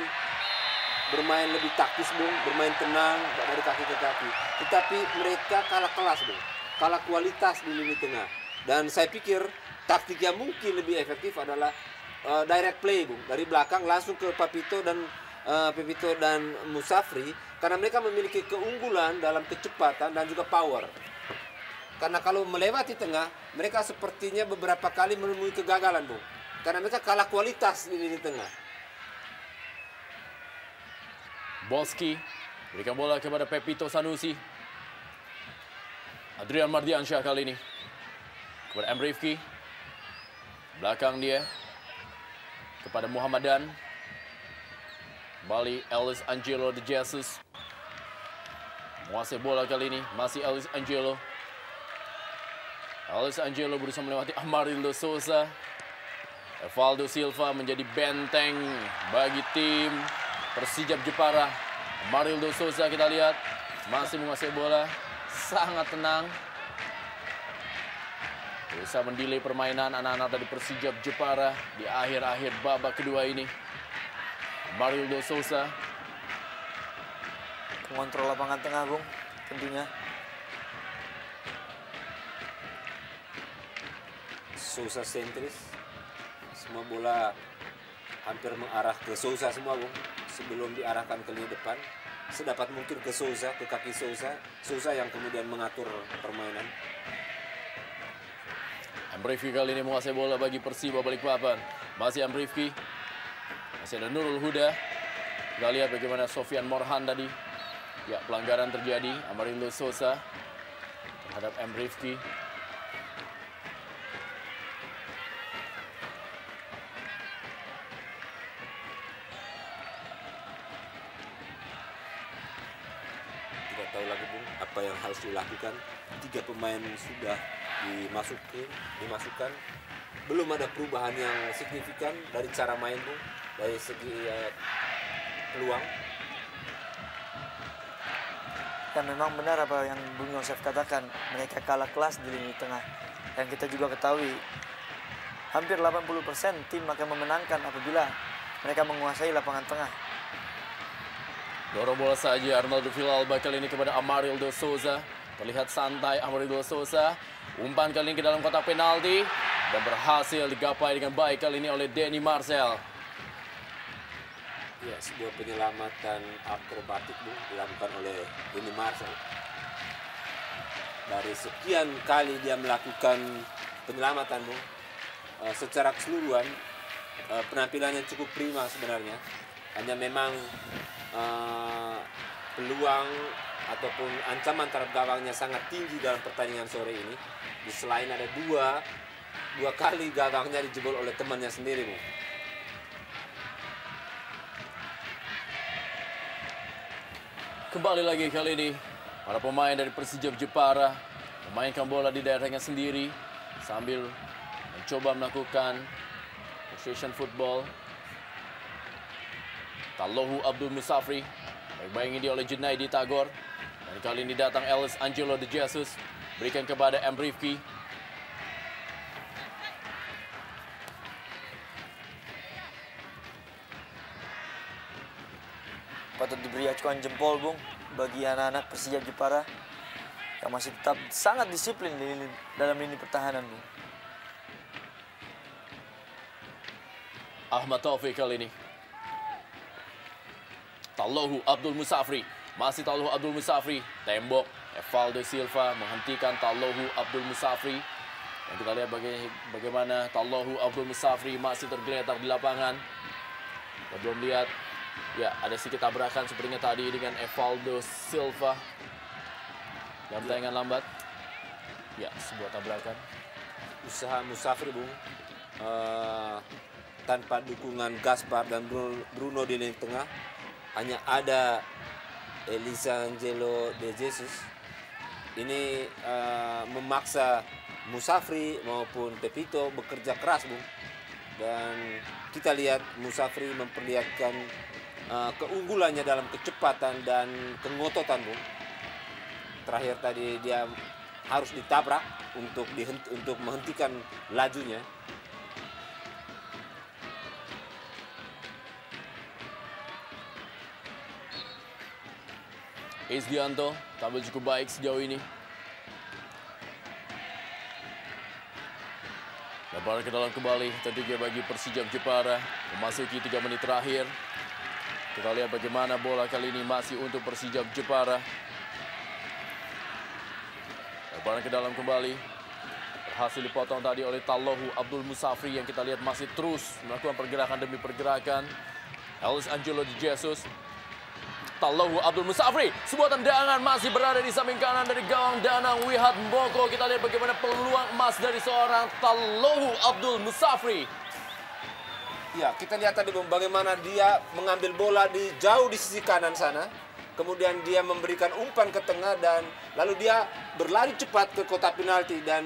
lebih taktis Bung, bermain tenang dari kaki ke kaki. Tetapi mereka kalah kelas Bung, kalah kualitas di lini tengah. Dan saya pikir taktik yang mungkin lebih efektif adalah direct play Bung, dari belakang langsung ke Pepito dan Musafri, karena mereka memiliki keunggulan dalam kecepatan dan juga power. Karena kalau melewati tengah, mereka sepertinya beberapa kali menemui kegagalan Bung, karena mereka kalah kualitas di lini tengah. Boski berikan bola kepada Pepito Sanusi. Adrian Mardiansyah kali ini kepada M. Rifki. Belakang dia kepada Muhammadan. Kembali Ellis Angelo De Jesus. Menguasai bola kali ini masih Ellis Angelo. Ellis Angelo berusaha melewati Amarildo Souza. Evaldo Silva menjadi benteng bagi tim Persijap Jepara. Amarildo Souza kita lihat masih menguasai bola, sangat tenang. Berusaha mendelay permainan anak-anak dari Persijap Jepara di akhir-akhir babak kedua ini. Amarildo Souza Mengontrol lapangan tengah Bung, tentunya. Souza sentris, semua bola hampir mengarah ke Souza semua Bung. Sebelum diarahkan ke lini depan, sedapat mungkin ke Souza, ke kaki Souza. Souza yang kemudian mengatur permainan. M. Rifki kali ini menguasai bola bagi Persiba Balikpapan. Masih M. Rifki. Masih ada Nurul Huda. Kita lihat bagaimana Sofian Morhan tadi. Ya, pelanggaran terjadi. Amarildo Souza terhadap M. Rifki. Tidak tahu lagi Bung apa yang harus dilakukan. 3 pemain sudah dimasukkan. Belum ada perubahan yang signifikan dari cara main Bung, dari segi peluang. Ya memang benar apa yang Bung Yosef katakan, mereka kalah kelas di lini tengah. Dan kita juga ketahui hampir 80% tim akan memenangkan apabila mereka menguasai lapangan tengah. Dorong bola saja Arnaldo Villalba kali ini kepada Amarildo Souza. Terlihat santai Amarildo Souza. Umpan kali ini ke dalam kotak penalti. Dan berhasil digapai dengan baik kali ini oleh Denny Marcel. Ya, sebuah penyelamatan akrobatik Bung dilakukan oleh Denny Marcel. Dari sekian kali dia melakukan penyelamatan Bung, secara keseluruhan penampilannya cukup prima sebenarnya. Hanya memang peluang ataupun ancaman terhadap gawangnya sangat tinggi dalam pertandingan sore ini. Di selain ada dua kali gawangnya dijebol oleh temannya sendiri Bung. Kembali lagi kali ini para pemain dari Persijap Jepara memainkan bola di daerahnya sendiri sambil mencoba melakukan possession football. Talohu Abdul Musafri baik-baik ini oleh Junaidi Tagor. Dan kali ini datang Ellis Angelo De Jesus berikan kepada M. Rifki. Patut diberi acuan jempol Bung bagi anak-anak Persijap Jepara yang masih tetap sangat disiplin dalam lini pertahanan Bung. Ahmad Taufik kali ini. Tallohu Abdul Musafri. Masih Tallohu Abdul Musafri. Tembok. Evaldo Silva menghentikan Tallohu Abdul Musafri. Dan kita lihat bagaimana Tallohu Abdul Musafri masih tergeletak di lapangan. Kita belum lihat. Ya, ada sedikit tabrakan sepertinya tadi dengan Evaldo Silva. Dalam tayangan lambat. Ya, sebuah tabrakan. Usaha Musafri, Bung. Tanpa dukungan Gaspar dan Bruno di lini tengah. Hanya ada Elisangelo de Jesus. Ini memaksa Musafri maupun Pepito bekerja keras, Bung. Dan kita lihat Musafri memperlihatkan keunggulannya dalam kecepatan dan kengototan, Bung. Terakhir tadi dia harus ditabrak untuk menghentikan lajunya. Isdianto tampil cukup baik sejauh ini. Lebar ke dalam kembali, tentunya bagi Persijap Jepara. Memasuki 3 menit terakhir. Kita lihat bagaimana bola kali ini masih untuk Persijap Jepara. Lebar ke dalam kembali. Berhasil dipotong tadi oleh Tallohu Abdul Musafri yang kita lihat masih terus melakukan pergerakan demi pergerakan. Elisangelo de Jesus. Tallohu Abdul Musafri, sebuah tendangan masih berada di samping kanan dari gawang Danang Wihat Mboko. Kita lihat bagaimana peluang emas dari seorang Tallohu Abdul Musafri. Ya, kita lihat tadi, Bung, bagaimana dia mengambil bola jauh di sisi kanan sana. Kemudian dia memberikan umpan ke tengah dan lalu dia berlari cepat ke kotak penalti dan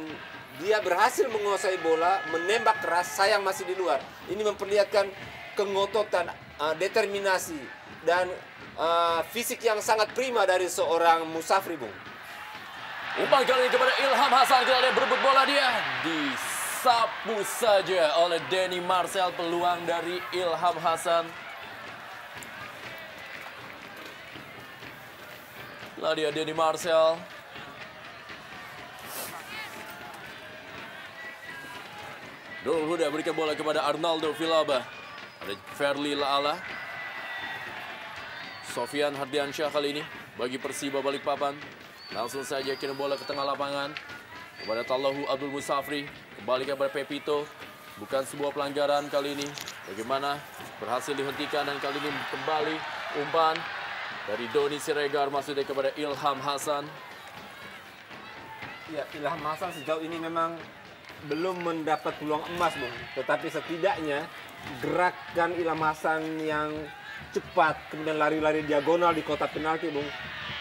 dia berhasil menguasai bola, menembak keras, sayang masih di luar. Ini memperlihatkan kengototan, determinasi dan fisik yang sangat prima dari seorang Musafri, Bung. Umpan kali ini kepada Ilham Hasan. Kita lihat berebut bola dia. Disapu saja oleh Denny Marcel. Peluang dari Ilham Hasan. Lah dia Denny Marcel. Nurul Huda berikan bola kepada Arnaldo Villalba. Ada Ferli Laala. Sofian Hardiansyah kali ini bagi Persiba Balikpapan. Langsung saja kirim bola ke tengah lapangan kepada Tallohu Abdul Musafri. Kembali kepada Pepito. Bukan sebuah pelanggaran kali ini. Bagaimana berhasil dihentikan dan kali ini kembali umpan dari Doni Siregar maksudnya kepada Ilham Hasan. Ya, Ilham Hasan sejauh ini memang belum mendapat peluang emas, Bung. Tetapi setidaknya gerakan Ilham Hasan yang cepat, kemudian lari-lari diagonal di kotak penalti, Bung,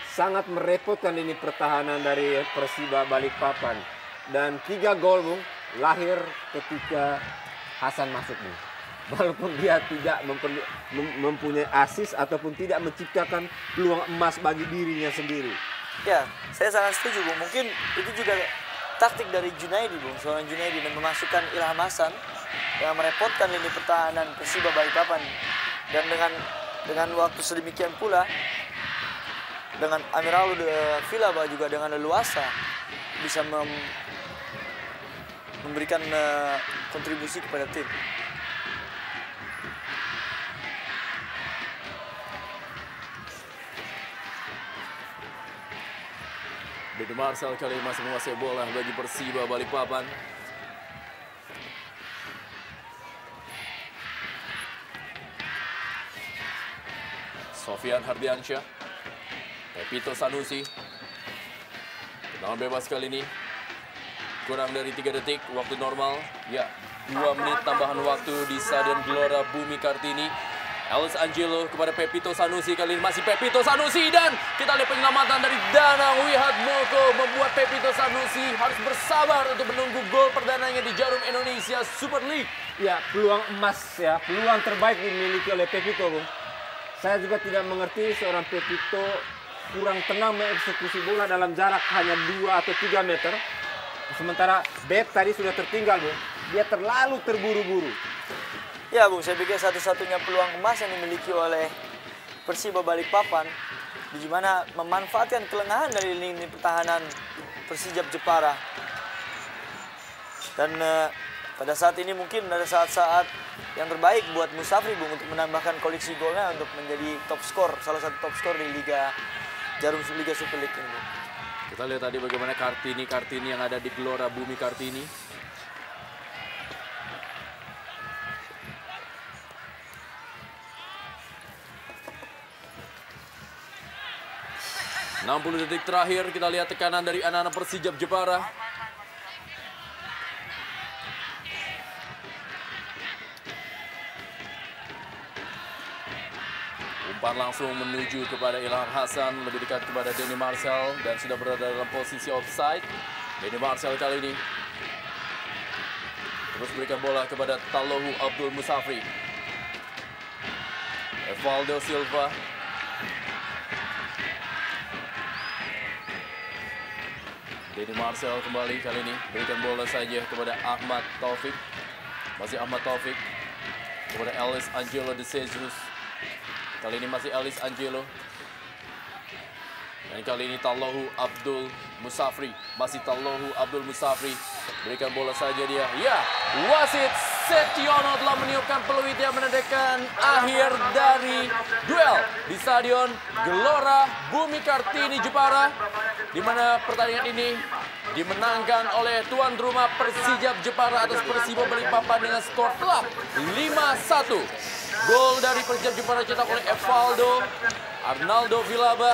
sangat merepotkan ini pertahanan dari Persiba Balikpapan. Dan 3 gol, Bung, lahir ketika Hasan masuk, Bung. Walaupun dia tidak mempunyai assist ataupun tidak menciptakan peluang emas bagi dirinya sendiri. Ya, saya sangat setuju, Bung. Mungkin itu juga taktik dari Junaidi, Bung. Seorang Junaidi dan memasukkan Ilham Hasan yang merepotkan lini pertahanan Persiba Balikpapan. Dan dengan waktu sedemikian pula, dengan Amiraldo Villalba juga dengan leluasa bisa memberikan kontribusi kepada tim. Denny Marcel kali ini masih menguasai bola bagi Persiba Balikpapan. Sofian Hardiansyah. Pepito Sanusi. Tendangan bebas kali ini. Kurang dari 3 detik waktu normal. Ya, 2 menit tambahan waktu di Stadion Gelora Bumi Kartini. Elisangelo kepada Pepito Sanusi. Kali ini masih Pepito Sanusi. Dan kita lihat penyelamatan dari Danang Wihat Moko membuat Pepito Sanusi harus bersabar untuk menunggu gol perdananya di Jarum Indonesia Super League. Ya, peluang emas ya, peluang terbaik dimiliki oleh Pepito, Bung. Saya juga tidak mengerti seorang Pepito kurang tenang mengeksekusi bola dalam jarak hanya 2 atau 3 meter. Sementara Beb tadi sudah tertinggal, Bung. Dia terlalu terburu-buru. Ya, Bung, saya pikir satu-satunya peluang emas yang dimiliki oleh Persiba Balikpapan di mana memanfaatkan kelengahan dari lini pertahanan Persijap Jepara. Dan pada saat ini mungkin ada saat-saat yang terbaik buat Musafri Bung untuk menambahkan koleksi golnya untuk menjadi top skor, salah satu top skor di Liga Jarum Liga Super League ini Bung. Kita lihat tadi bagaimana Kartini yang ada di Gelora Bumi Kartini. ...60 detik terakhir, kita lihat tekanan dari anak-anak Persijap Jepara. Umpan langsung menuju kepada Ilham Hasan, lebih dekat kepada Denny Marcel dan sudah berada dalam posisi offside. Denny Marcel kali ini terus berikan bola kepada Tallohu Abdul Musafri. Evaldo Silva. Denny Marcel kembali kali ini berikan bola saja kepada Ahmad Taufik. Masih Ahmad Taufik kepada Ellis Angelo de Jesus. Kali ini masih Ellis Angelo. Dan kali ini Tallohu Abdul Musafri. Masih Tallohu Abdul Musafri. Berikan bola saja dia. Ya, wasit Setiono telah meniupkan peluit yang menandakan akhir dari duel di Stadion Gelora Bumi Kartini Jepara, di mana pertandingan ini dimenangkan oleh tuan rumah Persijap Jepara atas Persiba Balikpapan dengan skor telak 5-1. Gol dari Persijap Jepara cetak oleh Evaldo Arnaldo Vilaba.